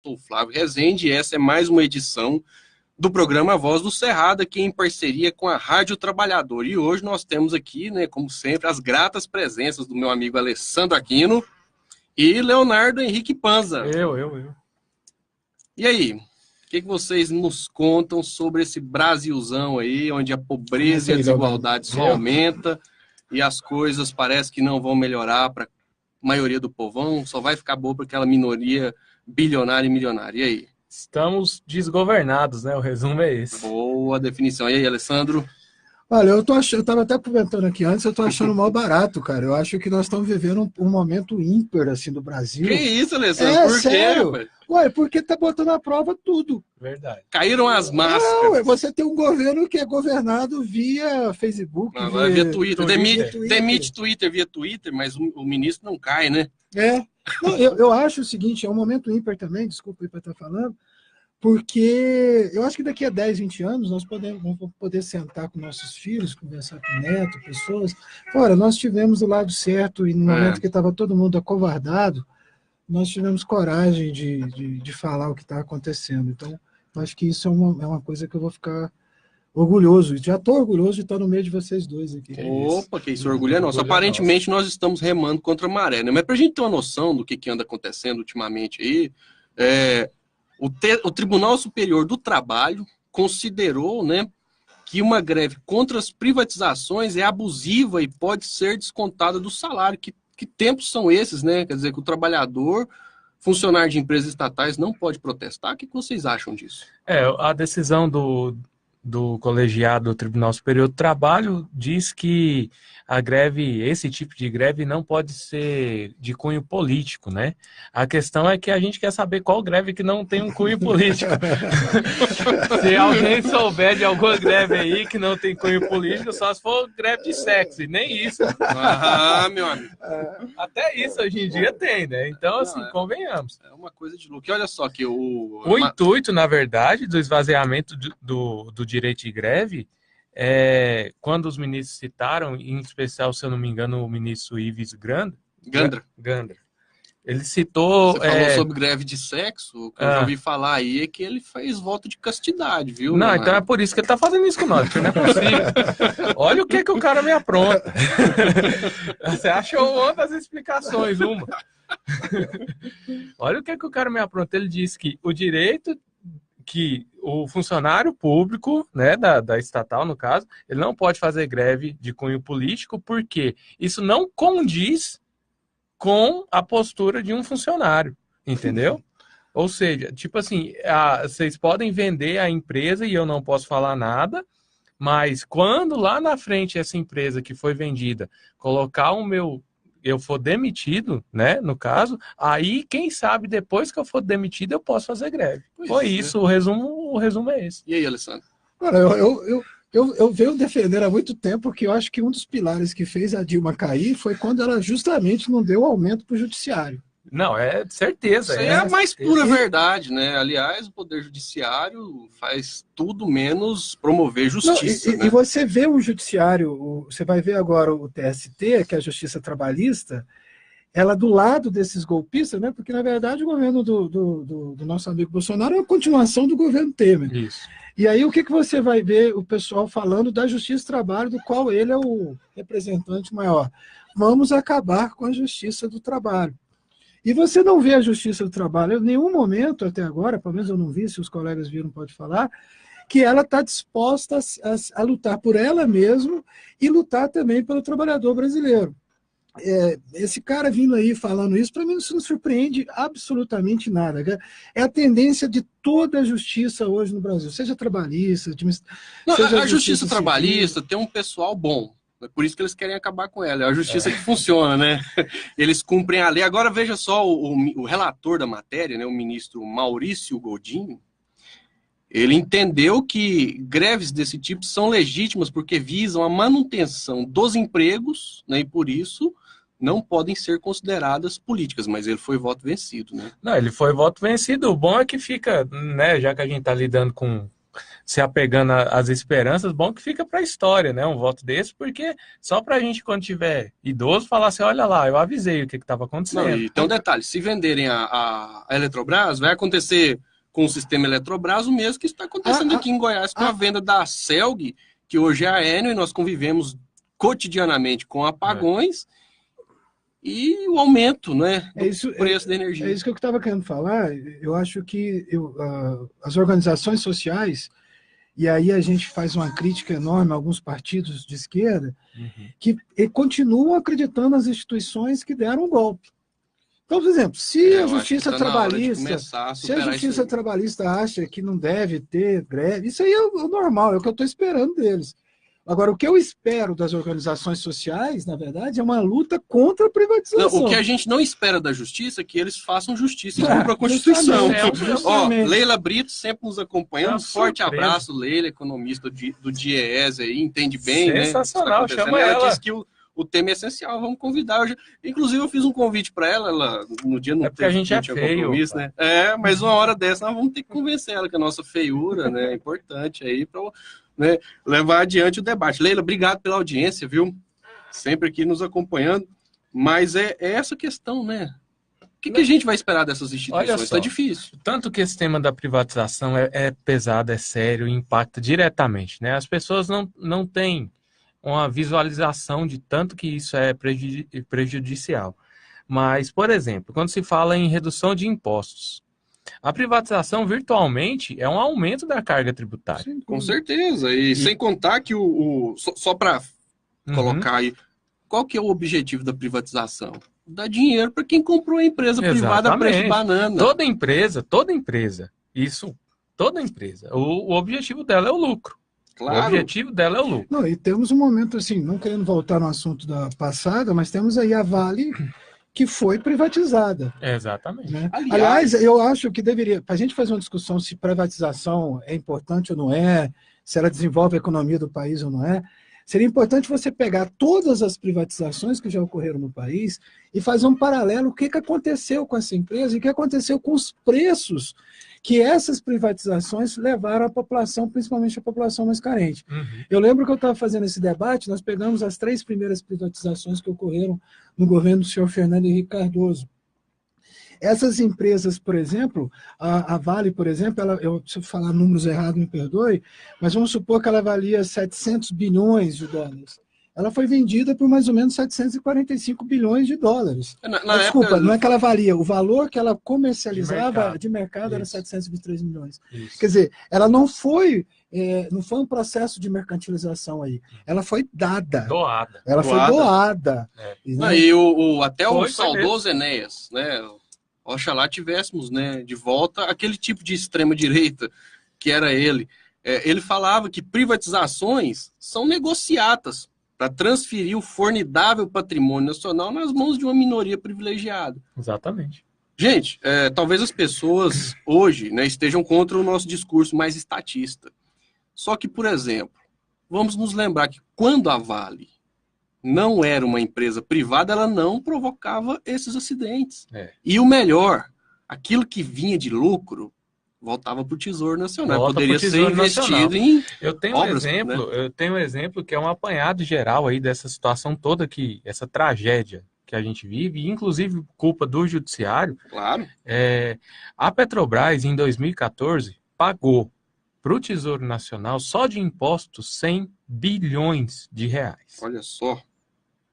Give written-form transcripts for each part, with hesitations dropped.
Sou o Flávio Rezende e essa é mais uma edição do programa Voz do Cerrado, aqui em parceria com a Rádio Trabalhador. E hoje nós temos aqui, né, como sempre, as gratas presenças do meu amigo Alessandro Aquino e Leonardo Henrique Panza. Eu. E aí, o que vocês nos contam sobre esse Brasilzão aí, onde a pobreza e a desigualdade só aumenta e as coisas parece que não vão melhorar para a maioria do povão, só vai ficar boa para aquela minoria bilionária e milionária. E aí? Estamos desgovernados, né? O resumo é esse. Boa definição. E aí, Alessandro? Olha, eu estava até comentando aqui antes, eu tô achando mal barato, cara. Eu acho que nós estamos vivendo um momento ímpar, assim, do Brasil. Que isso, Alessandro? Por sério? quê? Ué, porque tá botando à prova tudo. Verdade. Caíram as máscaras. Não, você tem um governo que é governado via Facebook. Não, agora via Twitter. Demite Twitter via Twitter, mas o ministro não cai, né? Não, eu acho o seguinte, é um momento ímpar também, desculpa aí para estar falando, porque eu acho que daqui a 10, 20 anos nós vamos poder sentar com nossos filhos, conversar com neto, pessoas. Ora, nós tivemos o lado certo e no momento que estava todo mundo acovardado, nós tivemos coragem de falar o que está acontecendo. Então, eu acho que isso é uma coisa que eu vou ficar orgulhoso. Já estou orgulhoso de estar no meio de vocês dois aqui. Opa, que isso orgulho é nosso. Aparentemente nós estamos remando contra a maré, né? Mas para a gente ter uma noção do que anda acontecendo ultimamente aí, o Tribunal Superior do Trabalho considerou, né, que uma greve contra as privatizações é abusiva e pode ser descontada do salário. Que tempos são esses, né? Quer dizer, que o trabalhador, funcionário de empresas estatais, não pode protestar. O que vocês acham disso? A decisão do colegiado do Tribunal Superior do Trabalho diz que a greve, esse tipo de greve não pode ser de cunho político, né? A questão é que a gente quer saber qual greve que não tem um cunho político. Se alguém souber de alguma greve aí que não tem cunho político, só se for greve de sexo, e nem isso. Meu amigo. Até isso hoje em dia tem, né? Então, assim, convenhamos. É uma coisa de louco. E olha só que o intuito, na verdade, do esvaziamento do direito de greve, quando os ministros citaram, em especial, se eu não me engano, o ministro Ives Gandra, ele citou... Você falou sobre greve de sexo, o que eu já ouvi falar aí é que ele fez voto de castidade, viu? Não, então é por isso que ele tá fazendo isso com nós, porque não é possível. Olha o que o cara me apronta. Você achou uma das explicações, uma. Olha o que o cara me apronta. Ele disse que o direito que o funcionário público, né, da estatal, no caso, ele não pode fazer greve de cunho político, porque isso não condiz com a postura de um funcionário, entendeu? Ou seja, tipo assim, vocês podem vender a empresa e eu não posso falar nada, mas quando lá na frente essa empresa que foi vendida colocar eu for demitido, né, no caso, aí, quem sabe, depois que eu for demitido, eu posso fazer greve. Foi isso, o resumo é esse. E aí, Alessandro? Olha, eu venho defender há muito tempo que eu acho que um dos pilares que fez a Dilma cair foi quando ela justamente não deu aumento para o judiciário. Não, é certeza. Isso é a mais pura verdade, né? Aliás, o Poder Judiciário faz tudo menos promover justiça. E você vê o Judiciário, você vai ver agora o TST, que é a Justiça Trabalhista, ela do lado desses golpistas, né? Porque, na verdade, o governo do nosso amigo Bolsonaro é a continuação do governo Temer. Isso. E aí, o que você vai ver o pessoal falando da Justiça do Trabalho, do qual ele é o representante maior? Vamos acabar com a Justiça do Trabalho. E você não vê a Justiça do Trabalho em nenhum momento até agora, pelo menos eu não vi, se os colegas viram pode falar, que ela está disposta a lutar por ela mesma e lutar também pelo trabalhador brasileiro. Esse cara vindo aí falando isso, para mim isso não surpreende absolutamente nada. É a tendência de toda a justiça hoje no Brasil, seja trabalhista, seja a justiça trabalhista tem um pessoal bom. É por isso que eles querem acabar com ela. É a justiça que funciona, né? Eles cumprem a lei. Agora, veja só, o relator da matéria, né, o ministro Maurício Godinho, ele entendeu que greves desse tipo são legítimas porque visam a manutenção dos empregos, né, e por isso não podem ser consideradas políticas, mas ele foi voto vencido, né? Não, ele foi voto vencido. O bom é que fica, né, já que a gente está lidando com se apegando às esperanças, bom que fica para a história, né? Um voto desse, porque só para a gente, quando tiver idoso, falar assim, olha lá, eu avisei o que estava acontecendo. Não, e tem um detalhe, se venderem a Eletrobras, vai acontecer com o sistema Eletrobras o mesmo que está acontecendo aqui em Goiás com a venda da Celg, que hoje é a Enel, e nós convivemos cotidianamente com apagões e o aumento, né, do preço da energia. É isso que eu estava querendo falar. Eu acho que as organizações sociais, e aí a gente faz uma crítica enorme a alguns partidos de esquerda, que continuam acreditando nas instituições que deram o golpe. Então, por exemplo, se a justiça trabalhista acha que não deve ter greve, isso aí é o normal, é o que eu estou esperando deles. Agora, o que eu espero das organizações sociais, na verdade, é uma luta contra a privatização. Não, o que a gente não espera da justiça é que eles façam justiça e cumpram a Constituição. Leila Brito sempre nos acompanhando. Um forte abraço, Leila, economista do DIEESE aí, entende bem, sensacional, né? chama ela. Disse que o tema é essencial, vamos convidar. Inclusive, eu fiz um convite para ela no dia não teve, a gente tinha compromisso, né? Mas uma hora dessa nós vamos ter que convencer ela que a nossa feiura, né, é importante aí para, né, levar adiante o debate. Leila, obrigado pela audiência, viu? Sempre aqui nos acompanhando. Mas é essa questão, né? O que a gente vai esperar dessas instituições? Está difícil. Tanto que esse tema da privatização é pesado, é sério, impacta diretamente, né? As pessoas não têm uma visualização de tanto que isso é prejudicial. Mas, por exemplo, quando se fala em redução de impostos, a privatização virtualmente é um aumento da carga tributária. Sim, com certeza. E sem contar que só para colocar aí, qual que é o objetivo da privatização? Dar dinheiro para quem comprou a empresa privada a preço de banana. Toda empresa, o objetivo dela é o lucro. Claro. O objetivo dela é o lucro. Não, e temos um momento assim, não querendo voltar no assunto da passada, mas temos aí a Vale, que foi privatizada. Exatamente. Né? Aliás, eu acho que deveria, para a gente fazer uma discussão se privatização é importante ou não é, se ela desenvolve a economia do país ou não é, seria importante você pegar todas as privatizações que já ocorreram no país e fazer um paralelo, o que aconteceu com essa empresa e o que aconteceu com os preços que essas privatizações levaram à população, principalmente a população mais carente. Eu lembro que eu estava fazendo esse debate, nós pegamos as 3 primeiras privatizações que ocorreram no governo do senhor Fernando Henrique Cardoso. Essas empresas, por exemplo, a Vale, por exemplo, se eu falar números errados, me perdoe, mas vamos supor que ela valia 700 bilhões de dólares. Ela foi vendida por mais ou menos 745 bilhões de dólares. Desculpa, não é que ela valia, o valor que ela comercializava de mercado era 723 milhões. Isso. Quer dizer, ela não foi um processo de mercantilização aí. Ela foi dada. Doada. Ela foi doada. E até o saudoso Enéas, né? Oxalá tivéssemos, né, de volta aquele tipo de extrema-direita que era ele. Ele falava que privatizações são negociatas para transferir o formidável patrimônio nacional nas mãos de uma minoria privilegiada. Exatamente. Gente, talvez as pessoas hoje, né, estejam contra o nosso discurso mais estatista. Só que, por exemplo, vamos nos lembrar que quando a Vale não era uma empresa privada, ela não provocava esses acidentes. E o melhor, aquilo que vinha de lucro voltava para o Tesouro Nacional. Poderia ser investido em obras, né? Eu tenho um exemplo que é um apanhado geral aí dessa situação toda, essa tragédia que a gente vive, inclusive culpa do judiciário. Claro. A Petrobras, em 2014, pagou para o Tesouro Nacional, só de impostos, 100 bilhões de reais. Olha só.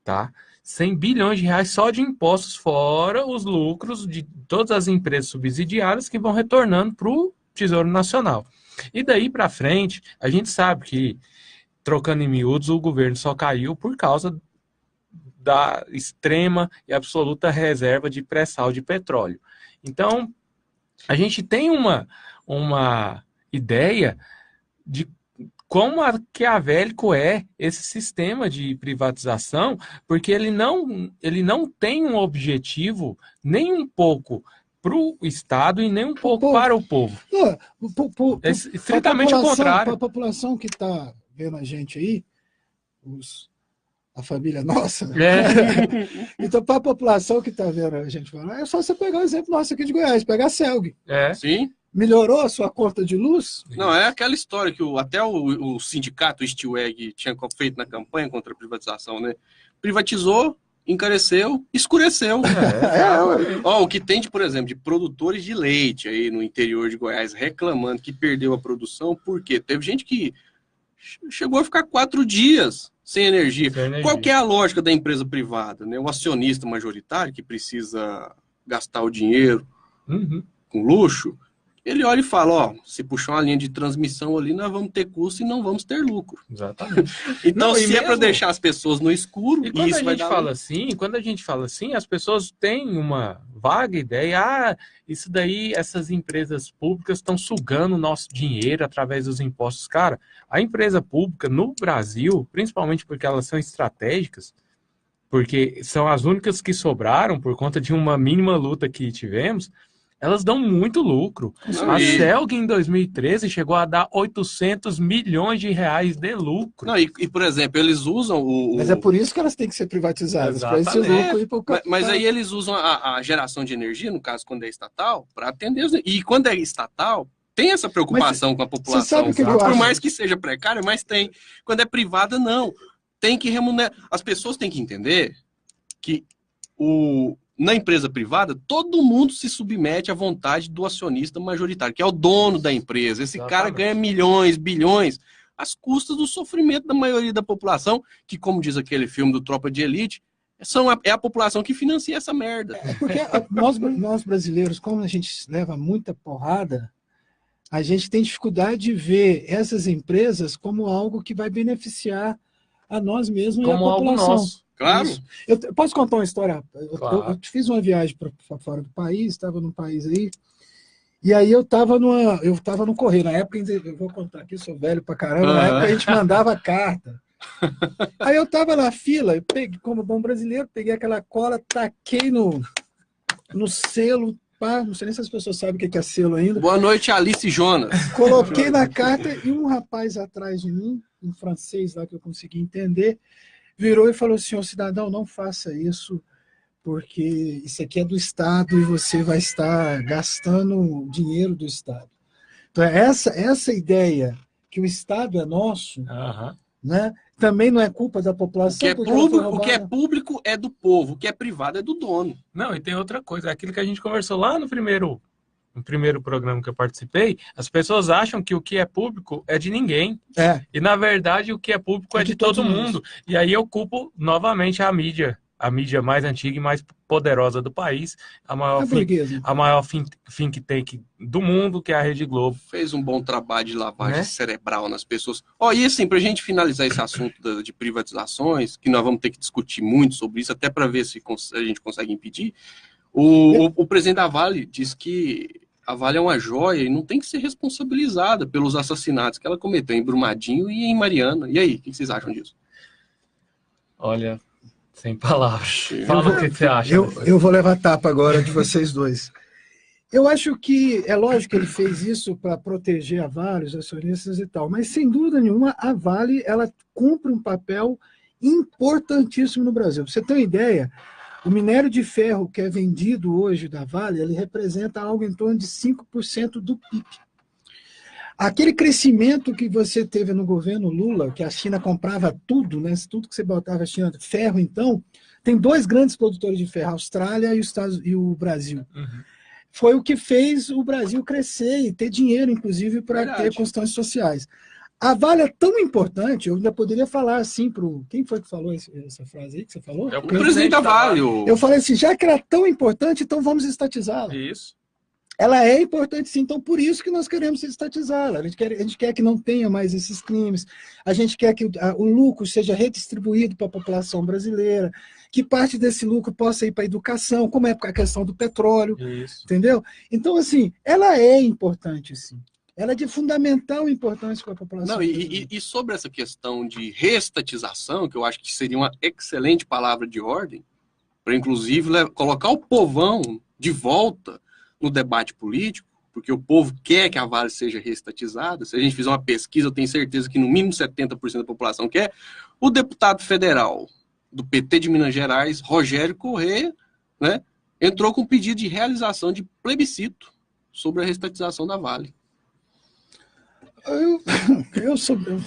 Tá? 100 bilhões de reais só de impostos, fora os lucros de todas as empresas subsidiárias que vão retornando para o Tesouro Nacional. E daí para frente, a gente sabe que, trocando em miúdos, o governo só caiu por causa da extrema e absoluta reserva de pré-sal de petróleo. Então, a gente tem uma ideia de quão maquiavélico é esse sistema de privatização, porque ele não tem um objetivo nem um pouco para o Estado e nem um pouco para o povo. É estritamente o contrário. Para a população que está vendo a gente aí, a família nossa, então para a população que está vendo a gente falar, é só você pegar o exemplo nosso aqui de Goiás, pegar a Celg. Sim. Melhorou a sua conta de luz? Não, é aquela história que até o sindicato, o Stilweg, tinha feito na campanha contra a privatização, né? Privatizou, encareceu, escureceu. Ó, o que tem, por exemplo, de produtores de leite aí no interior de Goiás reclamando que perdeu a produção, por quê? Teve gente que chegou a ficar 4 dias sem energia. Qual que é a lógica da empresa privada, né? O acionista majoritário que precisa gastar o dinheiro com luxo, ele olha e fala, ó, se puxar uma linha de transmissão ali, nós vamos ter custo e não vamos ter lucro. Exatamente. Então, se é para deixar as pessoas no escuro, e quando isso vai dar... Quando a gente fala assim, as pessoas têm uma vaga ideia, isso daí, essas empresas públicas estão sugando o nosso dinheiro através dos impostos. Cara, a empresa pública no Brasil, principalmente porque elas são estratégicas, porque são as únicas que sobraram por conta de uma mínima luta que tivemos, elas dão muito lucro. A Celg, em 2013, chegou a dar 800 milhões de reais de lucro. Não, e, por exemplo, eles usam Mas é por isso que elas têm que ser privatizadas, para esse lucro ir para o capital. Mas aí eles usam a geração de energia, no caso, quando é estatal, para atender os... E quando é estatal, tem essa preocupação com a população. Você sabe o que eu por acho? mais que seja precária, mas tem. Quando é privada, não. Tem que remunerar. As pessoas têm que entender que na empresa privada, todo mundo se submete à vontade do acionista majoritário, que é o dono da empresa. Esse cara ganha milhões, bilhões, às custas do sofrimento da maioria da população, que, como diz aquele filme do Tropa de Elite, é a população que financia essa merda. Porque nós brasileiros, como a gente leva muita porrada, a gente tem dificuldade de ver essas empresas como algo que vai beneficiar a nós mesmos e a população. Como algo nosso. Claro. Eu posso contar uma história? Claro. Eu fiz uma viagem para fora do país, estava num país aí, e aí eu estava no correio. Na época, eu vou contar aqui, sou velho pra caramba, na época a gente mandava carta. Aí eu estava na fila, eu peguei, como bom brasileiro, peguei aquela cola, taquei no selo, pá, não sei nem se as pessoas sabem o que é selo ainda. Boa noite, Alice Jonas. Coloquei na carta e um rapaz atrás de mim, em francês lá que eu consegui entender, virou e falou assim, cidadão, não faça isso, porque isso aqui é do Estado e você vai estar gastando o dinheiro do Estado. Então, essa ideia que o Estado é nosso, né, também não é culpa da população. O que é público é do povo, o que é privado é do dono. Não, e tem outra coisa, aquilo que a gente conversou lá no primeiro programa que eu participei, as pessoas acham que o que é público é de ninguém. E, na verdade, o que é público é de todo mundo. E aí eu culpo novamente a mídia mais antiga e mais poderosa do país, a maior think tank do mundo, que é a Rede Globo. Fez um bom trabalho de lavagem cerebral nas pessoas. E assim, para a gente finalizar esse assunto de privatizações, que nós vamos ter que discutir muito sobre isso, até para ver se a gente consegue impedir, o presidente da Vale diz que a Vale é uma joia e não tem que ser responsabilizada pelos assassinatos que ela cometeu em Brumadinho e em Mariana. E aí, o que vocês acham disso? Olha, sem palavras. Fala o que você acha. Eu vou levar tapa agora de vocês dois. Eu acho que, é lógico que ele fez isso para proteger a Vale, os acionistas e tal, mas sem dúvida nenhuma, a Vale ela cumpre um papel importantíssimo no Brasil. Pra você ter uma ideia, o minério de ferro que é vendido hoje da Vale, ele representa algo em torno de 5% do PIB. Aquele crescimento que você teve no governo Lula, que a China comprava tudo, né? Tudo que você botava a China, ferro então, tem 2 grandes produtores de ferro, a Austrália e o Brasil. Foi o que fez o Brasil crescer e ter dinheiro, inclusive, para ter questões sociais. A Vale é tão importante, eu ainda poderia falar assim quem foi que falou essa frase aí que você falou? É o presidente da Vale. Eu falei assim, já que ela é tão importante, então vamos estatizá-la. Isso. Ela é importante sim, então por isso que nós queremos estatizá-la. A gente quer que não tenha mais esses crimes, a gente quer que o lucro seja redistribuído para a população brasileira, que parte desse lucro possa ir para a educação, como é a questão do petróleo, entendeu? Então, assim, ela é importante sim. Ela é de fundamental importância para a população. Não, e sobre essa questão de reestatização, que eu acho que seria uma excelente palavra de ordem, para inclusive colocar o povão de volta no debate político, porque o povo quer que a Vale seja reestatizada. Se a gente fizer uma pesquisa, eu tenho certeza que no mínimo 70% da população quer. O deputado federal do PT de Minas Gerais, Rogério Corrêa, né, entrou com pedido de realização de plebiscito sobre a reestatização da Vale.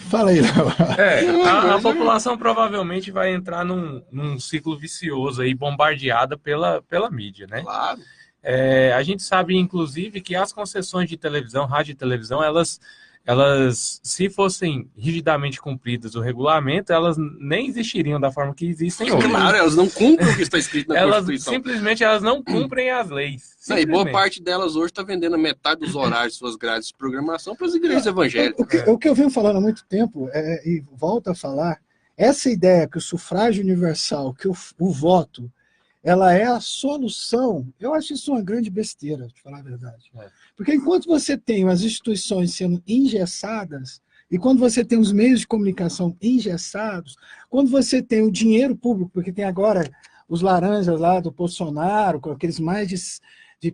Fala aí, Léo. A população provavelmente vai entrar num ciclo vicioso aí, bombardeada pela mídia, né? Claro. A gente sabe, inclusive, que as concessões de televisão, rádio e televisão, elas, se fossem rigidamente cumpridas o regulamento, elas nem existiriam da forma que existem hoje. Claro, elas não cumprem o que está escrito na Constituição. Simplesmente elas não cumprem as leis. E boa parte delas hoje está vendendo a metade dos horários de suas grades de programação para as igrejas evangélicas. O que eu venho falando há muito tempo, e volto a falar, essa ideia que o sufrágio universal, que o voto, ela é a solução, eu acho isso uma grande besteira, de falar a verdade. Porque enquanto você tem as instituições sendo engessadas, e quando você tem os meios de comunicação engessados, quando você tem o dinheiro público, porque tem agora os laranjas lá do Bolsonaro, com aqueles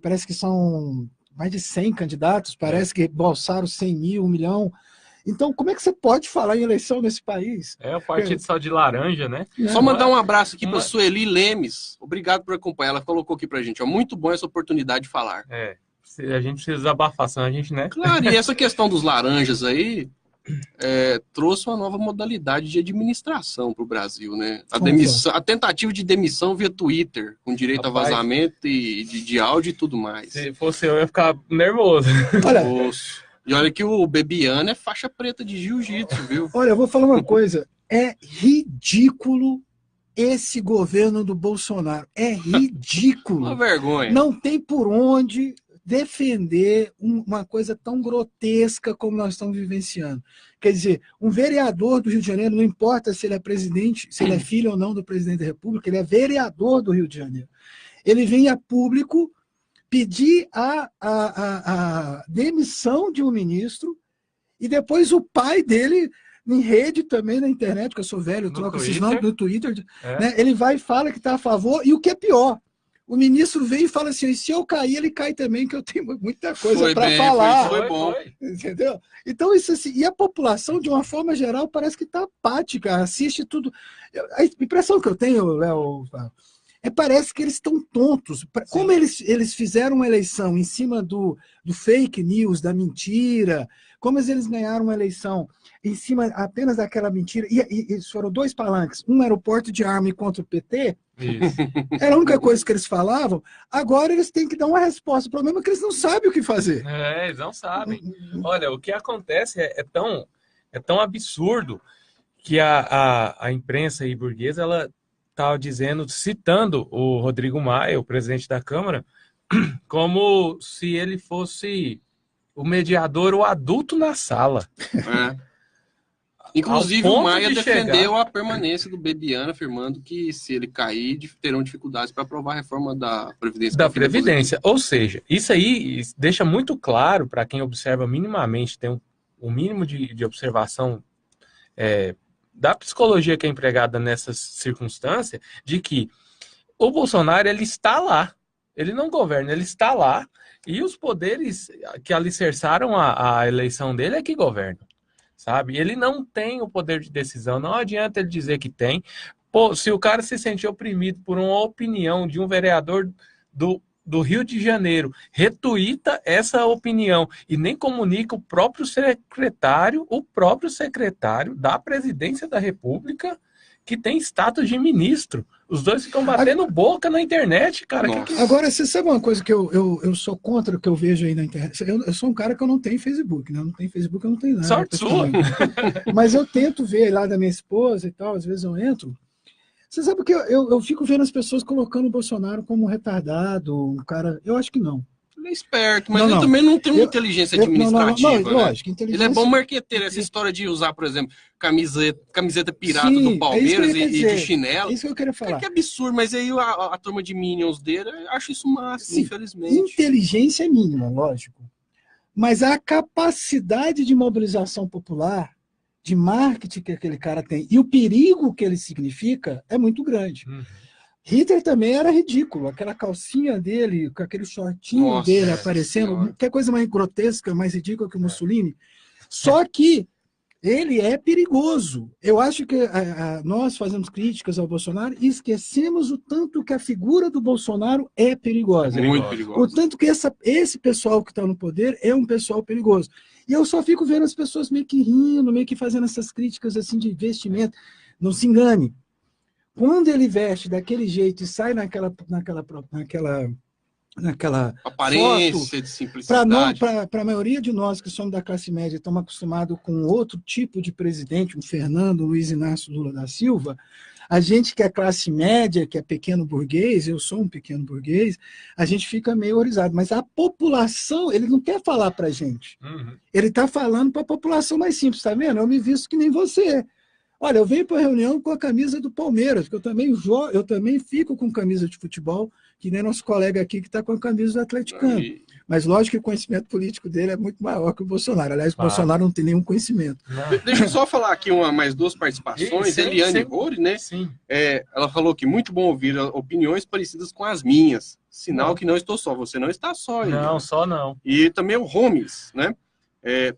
parece que são mais de 100 candidatos, parece que bolsaram 100 mil, 1 milhão. Então, como é que você pode falar em eleição nesse país? O partido só de laranja, né? Só mandar um abraço aqui para a Sueli Lemes. Obrigado por acompanhar. Ela colocou aqui para a gente. Muito bom essa oportunidade de falar. A gente precisa abafar, senão a gente, né? Claro, e essa questão dos laranjas aí trouxe uma nova modalidade de administração para o Brasil, né? A tentativa de demissão via Twitter, com direito a vazamento e de áudio e tudo mais. Se fosse eu ia ficar nervoso. E olha que o Bebiano é faixa preta de jiu-jitsu, viu? Olha, eu vou falar uma coisa. É ridículo esse governo do Bolsonaro. É ridículo. Uma vergonha. Não tem por onde defender uma coisa tão grotesca como nós estamos vivenciando. Quer dizer, um vereador do Rio de Janeiro, não importa se ele é presidente, se ele é filho ou não do presidente da República, ele é vereador do Rio de Janeiro. Ele vem a público pedir a demissão de um ministro e depois o pai dele, em rede também, na internet, que eu sou velho, eu troco esses nomes no Twitter, né, ele vai e fala que está a favor, e o que é pior, o ministro vem e fala assim, se eu cair, ele cai também, que eu tenho muita coisa para falar. Foi bom. Entendeu? Então, isso assim, e a população, de uma forma geral, parece que está apática, assiste tudo. A impressão que eu tenho, Léo, parece que eles estão tontos. Como eles fizeram uma eleição em cima do fake news, da mentira, como eles ganharam uma eleição em cima apenas daquela mentira, e foram 2 palanques, um era o porte de arma contra o PT, era a única coisa que eles falavam, agora eles têm que dar uma resposta. O problema é que eles não sabem o que fazer. Eles não sabem. Olha, o que acontece é tão absurdo que a imprensa aí burguesa, ela estava dizendo, citando o Rodrigo Maia, o presidente da Câmara, como se ele fosse o mediador, o adulto na sala. Inclusive, o Maia defendeu a permanência do Bebiano, afirmando que se ele cair, terão dificuldades para aprovar a reforma da Previdência. Ou seja, isso aí deixa muito claro para quem observa minimamente, tem um mínimo de observação da psicologia que é empregada nessas circunstâncias, de que o Bolsonaro, ele está lá, ele não governa, ele está lá, e os poderes que alicerçaram a eleição dele é que governam, sabe? Ele não tem o poder de decisão, não adianta ele dizer que tem. Pô, se o cara se sentir oprimido por uma opinião de um vereador do Rio de Janeiro, retuita essa opinião e nem comunica o próprio secretário da Presidência da República, que tem status de ministro. Os dois ficam batendo boca na internet, cara. Agora, você sabe uma coisa que eu sou contra o que eu vejo aí na internet? Eu sou um cara que eu não tenho Facebook, né? Eu não tenho Facebook, eu não tenho nada. Sorte sua! Mas eu tento ver lá da minha esposa e tal, às vezes eu entro. Você sabe que eu fico vendo as pessoas colocando o Bolsonaro como um retardado, um cara... Eu acho que não. Ele é esperto, mas ele também não tem uma inteligência administrativa, né? Lógico, Ele é bom marqueteiro. Essa história de usar, por exemplo, camiseta pirata do Palmeiras e de chinelo. É isso que eu queria falar. Que absurdo, mas aí a turma de Minions dele, eu acho isso máximo, infelizmente. Inteligência é mínima, lógico. Mas a capacidade de mobilização popular, de marketing que aquele cara tem, e o perigo que ele significa, é muito grande. Hitler também era ridículo, aquela calcinha dele, com aquele shortinho dele aparecendo, que é coisa mais grotesca, mais ridícula que o Mussolini. Só que Ele é perigoso. Eu acho que nós fazemos críticas ao Bolsonaro e esquecemos o tanto que a figura do Bolsonaro é perigosa. Muito O perigoso. tanto que esse pessoal que está no poder é um pessoal perigoso. E eu só fico vendo as pessoas meio que rindo, meio que fazendo essas críticas assim de investimento. Não se engane. Quando ele veste daquele jeito e sai naquela Aparência foto, de simplicidade. para a maioria de nós que somos da classe média, estamos acostumados com outro tipo de presidente, um Fernando Luiz Inácio Lula da Silva, a gente que é classe média, que é pequeno burguês, eu sou um pequeno burguês, a gente fica meio horrorizado. Mas a população, ele não quer falar para a gente. Ele está falando para a população mais simples, tá vendo? Eu me visto que nem você. Olha, eu venho para a reunião com a camisa do Palmeiras, porque eu também fico com camisa de futebol, que nem nosso colega aqui que está com a camisa do atleticano. Mas lógico que o conhecimento político dele é muito maior que o Bolsonaro. Aliás, o Bolsonaro não tem nenhum conhecimento. Deixa eu só falar aqui mais duas participações. Eliane Roure, né? Sim. Ela falou que muito bom ouvir opiniões parecidas com as minhas. Sinal que não estou só. Você não está só. Eliane. Não, só não. E também o Holmes, né?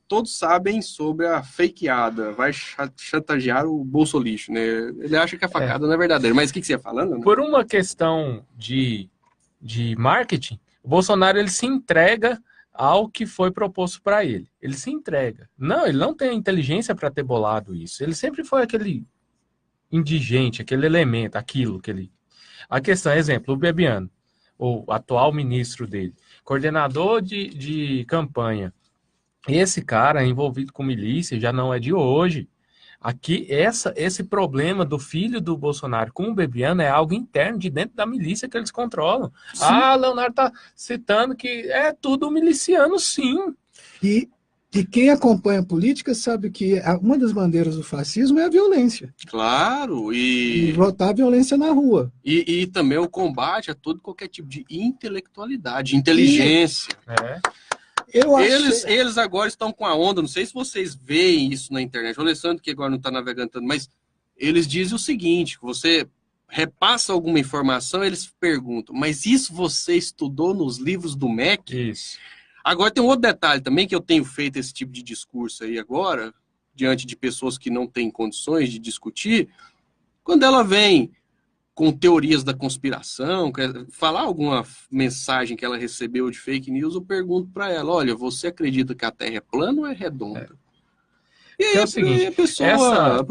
Todos sabem sobre a fakeada, vai chantagear o bolsolixo, né? Ele acha que a facada não é verdadeira. Mas o que você ia falando? Né? Por uma questão de marketing, o Bolsonaro ele se entrega ao que foi proposto para ele. Ele se entrega. Não, ele não tem a inteligência para ter bolado isso. Ele sempre foi aquele indigente, aquele elemento, aquilo que ele... A questão, exemplo, o Bebiano, o atual ministro dele, coordenador de campanha. Esse cara envolvido com milícia já não é de hoje. Aqui, esse problema do filho do Bolsonaro com o Bebiano é algo interno de dentro da milícia que eles controlam. Sim. Leonardo está citando que é tudo miliciano, sim. E quem acompanha a política sabe que uma das bandeiras do fascismo é a violência. Claro. E botar a violência na rua. E também o combate a todo qualquer tipo de intelectualidade, inteligência. Eles agora estão com a onda, não sei se vocês veem isso na internet, o Alessandro que agora não está navegando tanto, mas eles dizem o seguinte, você repassa alguma informação, eles perguntam, mas isso você estudou nos livros do MEC? Isso. Agora tem um outro detalhe também, que eu tenho feito esse tipo de discurso aí agora, diante de pessoas que não têm condições de discutir, quando ela vem com teorias da conspiração, quer falar alguma mensagem que ela recebeu de fake news, eu pergunto para ela, olha, você acredita que a Terra é plana ou é redonda? E aí é o seguinte, a pessoa...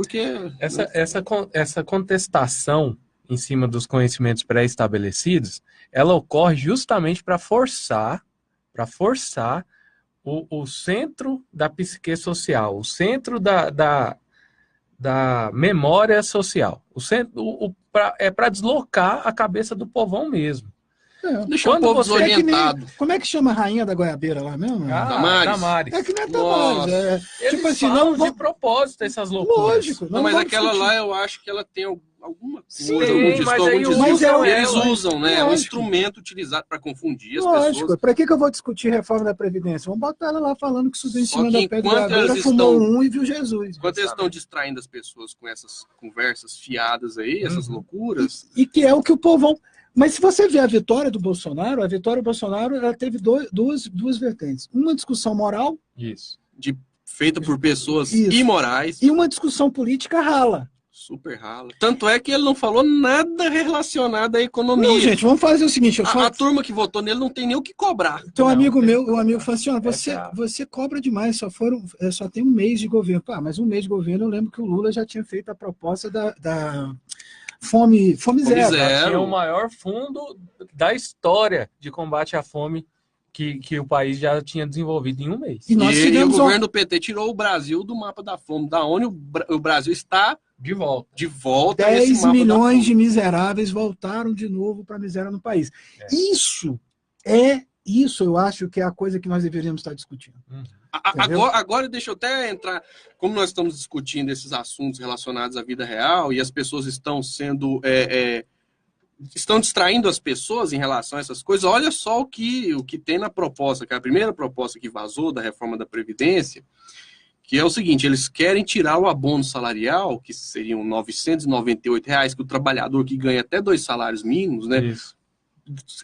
Essa contestação em cima dos conhecimentos pré-estabelecidos, ela ocorre justamente para forçar o centro da psique social, o centro da memória social. É para deslocar a cabeça do povão mesmo. Deixa o povo desorientado. Como é que chama a rainha da goiabeira lá mesmo? Damares. É que não é Damares. Tipo assim, não de propósito essas loucuras. Lógico. Não, mas aquela lá eu acho que ela tem alguma coisa, sim, eles usam, né? É um instrumento utilizado para confundir as pessoas. Para que eu vou discutir reforma da Previdência? Vamos botar ela lá falando que estudou em cima da pedra, fumou e viu Jesus. Enquanto eles estão distraindo as pessoas com essas conversas fiadas aí, essas loucuras. E que é o que o povão... Mas se você ver a vitória do Bolsonaro, ela teve duas vertentes. Uma discussão moral. Isso. Feita por pessoas imorais. E uma discussão política rala. Super rala. Tanto é que ele não falou nada relacionado à economia. Não, gente, vamos fazer o seguinte. A turma que votou nele não tem nem o que cobrar. Então, um amigo falou assim, você cobra demais, só tem um mês de governo. Mas um mês de governo, eu lembro que o Lula já tinha feito a proposta da fome zero. Tinha o maior fundo da história de combate à fome que o país já tinha desenvolvido em um mês. E o governo do PT tirou o Brasil do mapa da fome, da onde o Brasil está de volta. 10 milhões de miseráveis voltaram de novo para a miséria no país. Isso eu acho que é a coisa que nós deveríamos estar discutindo. Agora deixa eu até entrar, como nós estamos discutindo esses assuntos relacionados à vida real e as pessoas estão sendo estão distraindo as pessoas em relação a essas coisas, olha só o que tem na proposta, que é a primeira proposta que vazou da reforma da Previdência, que é o seguinte, eles querem tirar o abono salarial, que seriam R$ 998, que o trabalhador que ganha até 2 salários mínimos, né? Isso.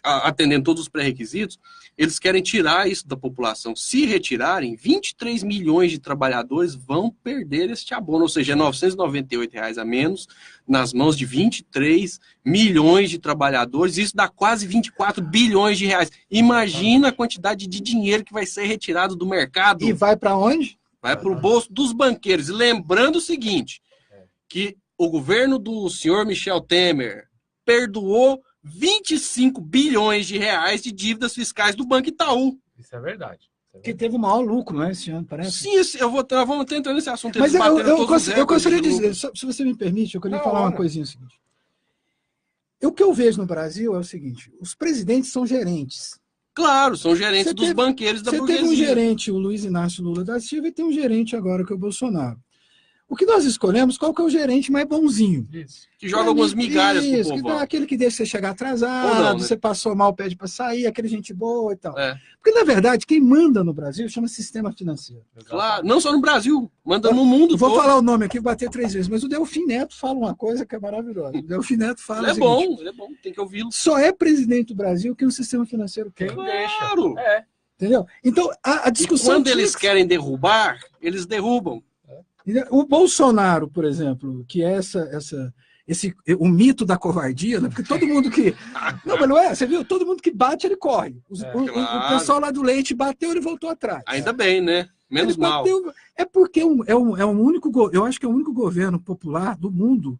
atendendo todos os pré-requisitos, eles querem tirar isso da população. Se retirarem, 23 milhões de trabalhadores vão perder este abono, ou seja, é R$ 998 a menos nas mãos de 23 milhões de trabalhadores. Isso dá quase 24 bilhões de reais. Imagina a quantidade de dinheiro que vai ser retirado do mercado. E vai para onde? Vai para o bolso dos banqueiros. E lembrando o seguinte, que o governo do senhor Michel Temer perdoou 25 bilhões de reais de dívidas fiscais do Banco Itaú. Isso é verdade. Que teve o maior lucro, né, esse ano, parece. Sim, vamos até entrar nesse assunto. Mas eu gostaria de dizer, se você me permite, eu queria falar uma coisinha seguinte. O que eu vejo no Brasil é o seguinte, os presidentes são gerentes. Claro, são gerentes dos banqueiros da burguesia. Você teve um gerente, o Luiz Inácio Lula da Silva, e tem um gerente agora, que é o Bolsonaro. O que nós escolhemos, qual que é o gerente mais bonzinho? Isso. Que joga algumas migalhas pro povo. Que dá aquele que deixa você chegar atrasado, não, né? Você passou mal, pede para sair, aquele gente boa e tal. É. Porque, na verdade, quem manda no Brasil chama sistema financeiro. Claro, não só no Brasil, manda no mundo Vou todo. falar o nome aqui, bater 3 vezes, mas o Delfim Neto fala uma coisa que é maravilhosa. O Delfim Neto fala Ele é bom, tem que ouvi-lo. Só é presidente do Brasil que o sistema financeiro quer. Claro. Entendeu? Então, a discussão... E quando eles querem derrubar, eles derrubam. O Bolsonaro, por exemplo, que é o mito da covardia, né? Porque todo mundo que... Não, mas não é? Você viu? Todo mundo que bate, ele corre. Claro. O pessoal lá do Leite bateu, ele voltou atrás. Ainda bem, né? Menos mal. É porque é um único... Eu acho que é o único governo popular do mundo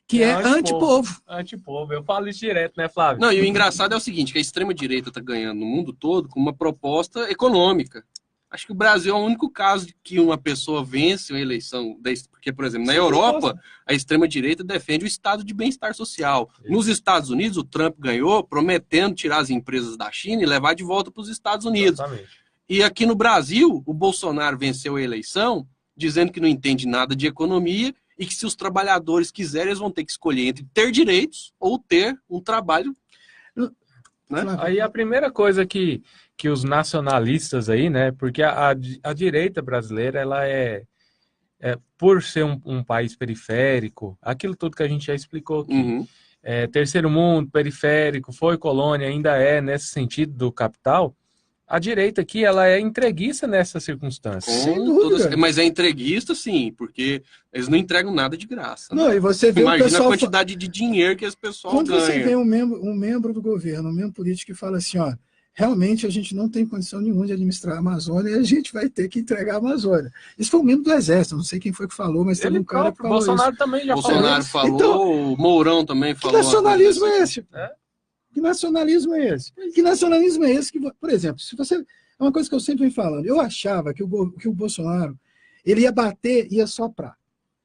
que é antipovo. Antipovo. Eu falo isso direto, né, Flávio? Não, e o engraçado é o seguinte, que a extrema-direita está ganhando no mundo todo com uma proposta econômica. Acho que o Brasil é o único caso de que uma pessoa vence uma eleição, porque, por exemplo, na Europa, a extrema-direita defende o estado de bem-estar social. Nos Estados Unidos, o Trump ganhou prometendo tirar as empresas da China e levar de volta para os Estados Unidos. Exatamente. E aqui no Brasil, o Bolsonaro venceu a eleição dizendo que não entende nada de economia e que se os trabalhadores quiserem, eles vão ter que escolher entre ter direitos ou ter um trabalho. Né? Aí a primeira coisa que os nacionalistas aí, né, porque a direita brasileira, ela por ser um país periférico, aquilo tudo que a gente já explicou aqui, terceiro mundo, periférico, foi colônia, ainda é nesse sentido do capital, a direita aqui, ela é entreguista nessa circunstância. Sem dúvida. Mas é entreguista, sim, porque eles não entregam nada de graça. Não, né? E você vê Imagina o pessoal... a quantidade de dinheiro que esse pessoal Quando ganha. você vê um membro do governo, um membro político que fala assim, ó, realmente a gente não tem condição nenhuma de administrar a Amazônia e a gente vai ter que entregar a Amazônia. Isso foi um membro do Exército, não sei quem foi que falou, mas teve um cara que falou Bolsonaro isso. também já Bolsonaro falou, Então, o Mourão também falou. Que nacionalismo é esse? É? Que nacionalismo é esse? Que nacionalismo é esse? Por exemplo, se você... É uma coisa que eu sempre venho falando. Eu achava que o Bolsonaro ele ia bater, ia soprar.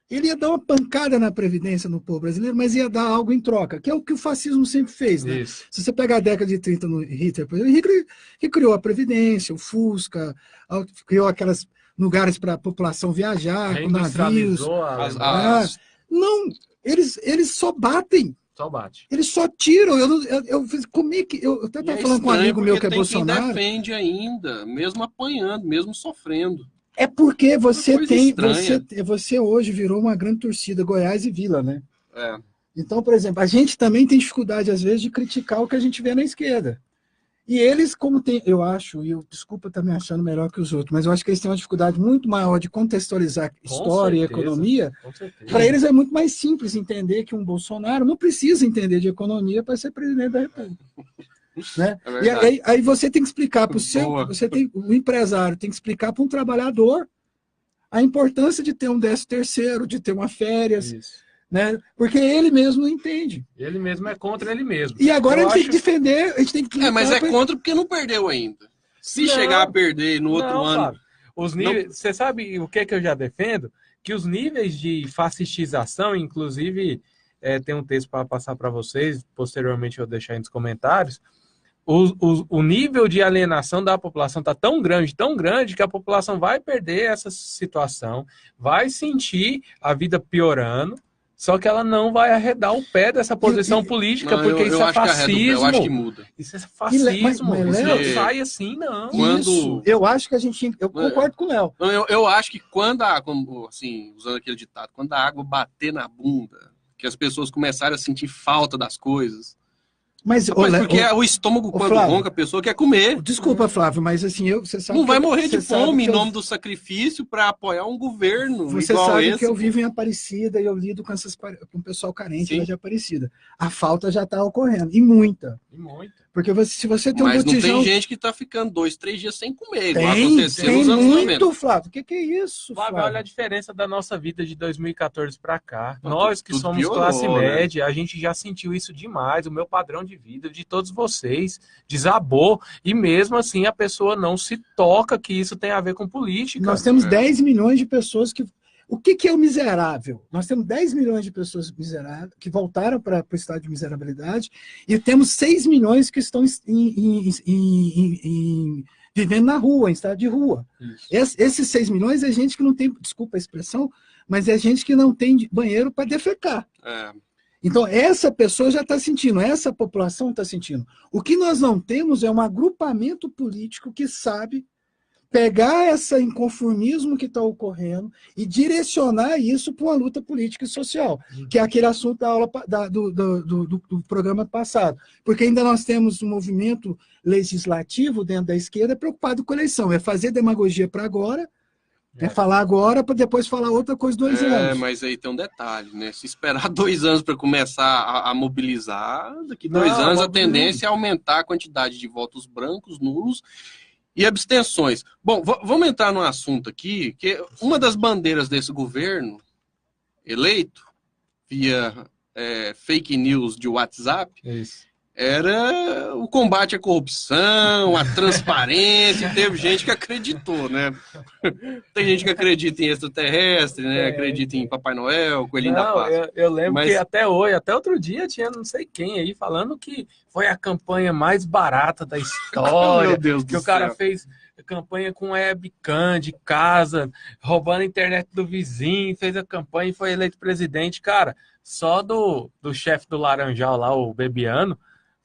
Ele ia dar uma pancada na Previdência no povo brasileiro, mas ia dar algo em troca, que é o que o fascismo sempre fez. Né? Se você pegar a década de 30 no Hitler, por exemplo, ele criou a Previdência, o Fusca, criou aqueles lugares para a população viajar, com navios. Não, eles só batem. Só bate. Eles só tiram. Como é que. Eu até estava falando com um amigo meu que é Bolsonaro. Quem defende ainda, mesmo apanhando, mesmo sofrendo. É porque você hoje virou uma grande torcida, Goiás e Vila, né? É. Então, por exemplo, a gente também tem dificuldade, às vezes, de criticar o que a gente vê na esquerda. E eles, como tem, eu acho, e desculpa estar me achando melhor que os outros, mas eu acho que eles têm uma dificuldade muito maior de contextualizar história e economia. Para eles é muito mais simples entender que um Bolsonaro não precisa entender de economia para ser presidente da República. Né? E aí você tem que explicar para o empresário tem que explicar para um trabalhador a importância de ter um 13º, de ter uma férias. Isso. Né? Porque ele mesmo não entende. Ele mesmo é contra ele mesmo. E agora a gente tem que defender, a gente tem que... mas é contra porque não perdeu ainda. Se chegar a perder no outro ano... Fábio, os níveis, você sabe o que eu já defendo? Que os níveis de fascistização, inclusive tem um texto para passar para vocês, posteriormente eu vou deixar aí nos comentários, o nível de alienação da população está tão grande, que a população vai perder essa situação, vai sentir a vida piorando, só que ela não vai arredar o pé dessa posição política, porque isso é fascismo. Eu acho que muda. Isso é fascismo. Isso não sai assim, não. Isso, eu acho que a gente... Eu concordo com o Léo. Eu acho que quando assim, usando aquele ditado, quando a água bater na bunda, que as pessoas começarem a sentir falta das coisas, Mas, Rapaz, porque o estômago, quando Flávio, ronca, a pessoa quer comer. Desculpa, Flávio, mas assim, você sabe Não vai morrer você de fome em sabe nome do sacrifício para apoiar um governo Você igual sabe esse. que eu vivo em Aparecida e eu lido com o pessoal carente lá de Aparecida. A falta já está ocorrendo, e muita. E muita. Porque se você tem Mas um botijão... não tem gente que está ficando 2, 3 dias sem comer, igual Tem aconteceu nos anos 90. muito, Flávio. O que é isso, Flávio, Flávio? olha a diferença da nossa vida de 2014 para cá. Não, Nós que tudo somos piorou, classe né? média, a gente já sentiu isso demais. O meu padrão de vida, de todos vocês, desabou. E mesmo assim a pessoa não se toca que isso tem a ver com política. Nós temos 10 milhões de pessoas que... O que é o miserável? Nós temos 10 milhões de pessoas miseráveis que voltaram para o estado de miserabilidade e temos 6 milhões que estão vivendo na rua, em estado de rua. Esses 6 milhões é gente que não tem, desculpa a expressão, mas é gente que não tem banheiro para defecar. Então, essa pessoa já está sentindo, essa população está sentindo. O que nós não temos é um agrupamento político que sabe pegar esse inconformismo que está ocorrendo e direcionar isso para uma luta política e social, que é aquele assunto da aula do programa passado. Porque ainda nós temos um movimento legislativo dentro da esquerda preocupado com a eleição. É fazer demagogia para agora, é falar agora para depois falar outra coisa 2 anos. Mas aí tem um detalhe, né? Se esperar 2 anos para começar a mobilizar, daqui 2 anos a tendência é aumentar a quantidade de votos brancos, nulos e abstenções. Bom, vamos entrar num assunto aqui, que uma das bandeiras desse governo eleito, via fake news de WhatsApp, era o combate à corrupção, a transparência, e teve gente que acreditou, né? Tem gente que acredita em extraterrestre, né? Acredita em Papai Noel, Coelhinho da Páscoa. Eu lembro que até hoje, até outro dia, tinha não sei quem aí falando que foi a campanha mais barata da história. Meu Deus que o cara fez campanha com webcam de casa, roubando a internet do vizinho, fez a campanha e foi eleito presidente. Cara, só do chefe do Laranjal lá, o Bebiano,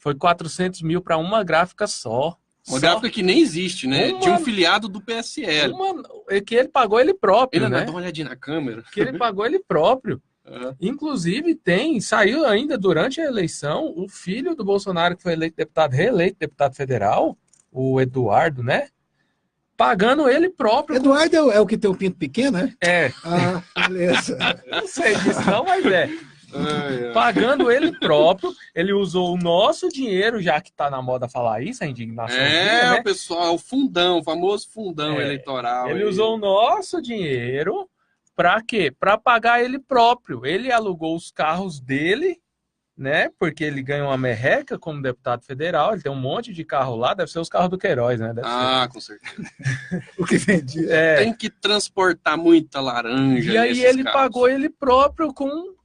foi 400 mil para uma gráfica só. Uma gráfica que nem existe, né? De um filiado do PSL. Que ele pagou ele próprio, né? Dá uma olhadinha na câmera. Que ele pagou ele próprio. Inclusive, saiu ainda durante a eleição, o filho do Bolsonaro, que foi eleito deputado, reeleito deputado federal, o Eduardo, né? Pagando ele próprio. Eduardo é o que tem o pinto pequeno, né? É. Ah, beleza. Não sei disso não, mas é. Pagando ele próprio, ele usou o nosso dinheiro, já que tá na moda falar isso, a indignação. Né? O pessoal, o fundão, o famoso fundão eleitoral. Ele usou o nosso dinheiro para quê? Para pagar ele próprio. Ele alugou os carros dele, né? Porque ele ganha uma merreca como deputado federal, ele tem um monte de carro lá, deve ser os carros do Queiroz, né? Com certeza. O que vende. Tem que transportar muita laranja. E aí ele pagou ele próprio com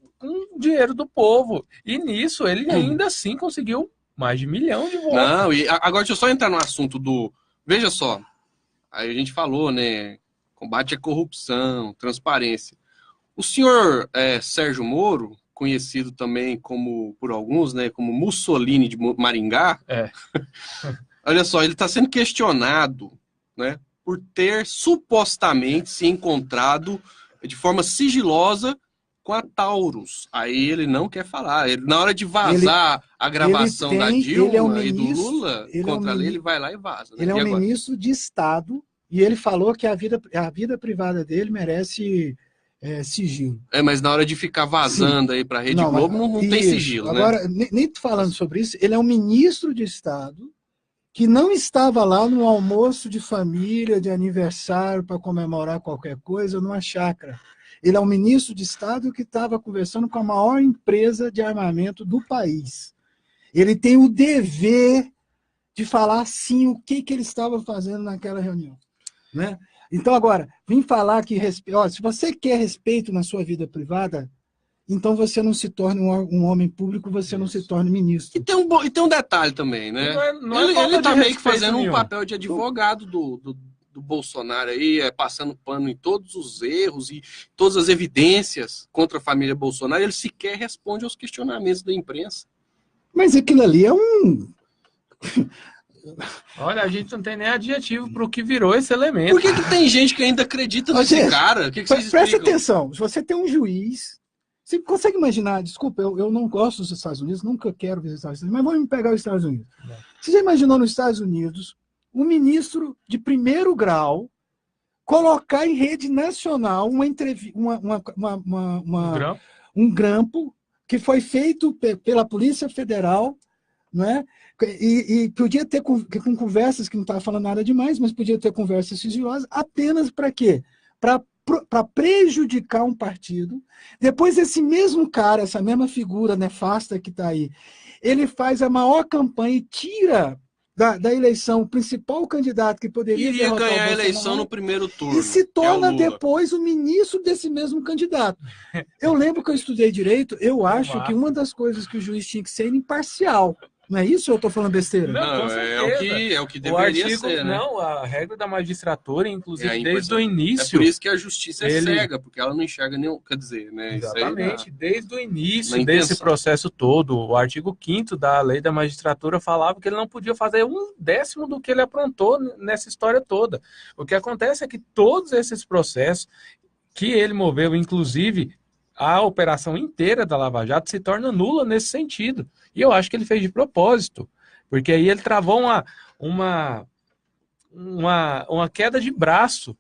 dinheiro do povo. E nisso ele ainda assim conseguiu mais de 1 milhão de votos. Não, e agora deixa eu só entrar no assunto do... Veja só, aí a gente falou, né? Combate à corrupção, transparência. O senhor Sérgio Moro, conhecido também como, por alguns, né, como Mussolini de Maringá, olha só, ele está sendo questionado, né, por ter supostamente se encontrado de forma sigilosa com a Taurus. Aí ele não quer falar. Na hora de vazar a gravação da Dilma e do Lula contra a lei, ele vai lá e vaza. Né? Ele é um ministro de Estado e ele falou que a vida privada dele merece sigilo. Mas na hora de ficar vazando aí para a Rede Globo, não tem sigilo. Agora, né? nem tô falando sobre isso, ele é um ministro de Estado que não estava lá no almoço de família, de aniversário, para comemorar qualquer coisa, numa chácara. Ele é um ministro de Estado que estava conversando com a maior empresa de armamento do país. Ele tem o dever de falar, sim, o que ele estava fazendo naquela reunião. Né? Então, agora, vim falar que se você quer respeito na sua vida privada, então você não se torna um homem público, você não se torna ministro. E tem um detalhe também, né? Ele está meio que fazendo um papel de advogado do Bolsonaro aí, passando pano em todos os erros e todas as evidências contra a família Bolsonaro. Ele sequer responde aos questionamentos da imprensa. Mas aquilo ali é um... Olha, a gente não tem nem adjetivo para o que virou esse elemento. Por que tem gente que ainda acredita nesse cara? O que vocês Presta explicam? atenção, se você tem um juiz Você consegue imaginar, desculpa, eu não gosto dos Estados Unidos, nunca quero visitar os Estados Unidos, mas vamos pegar os Estados Unidos. Não. Você já imaginou nos Estados Unidos um ministro de primeiro grau colocar em rede nacional um grampo que foi feito pela Polícia Federal, né? E podia ter com conversas, que não estava falando nada demais, mas podia ter conversas sigilosas, apenas para quê? Para prejudicar um partido. Depois esse mesmo cara, essa mesma figura nefasta que está aí, ele faz a maior campanha e tira da eleição o principal candidato que poderia ganhar a eleição no primeiro turno. E se torna depois o ministro desse mesmo candidato. Eu lembro que eu estudei direito, eu acho que uma das coisas que o juiz tinha que ser imparcial. Não é isso ou eu estou falando besteira? Não, é o que deveria ser, né? Não, a regra da magistratura, inclusive, desde o início... É por isso que a justiça é cega, porque ela não enxerga nenhum... Quer dizer, né? Exatamente. Desde o início desse processo todo, o artigo 5º da lei da magistratura falava que ele não podia fazer 1/10 do que ele aprontou nessa história toda. O que acontece é que todos esses processos que ele moveu, inclusive... a operação inteira da Lava Jato se torna nula nesse sentido. E eu acho que ele fez de propósito, porque aí ele travou uma queda de braço.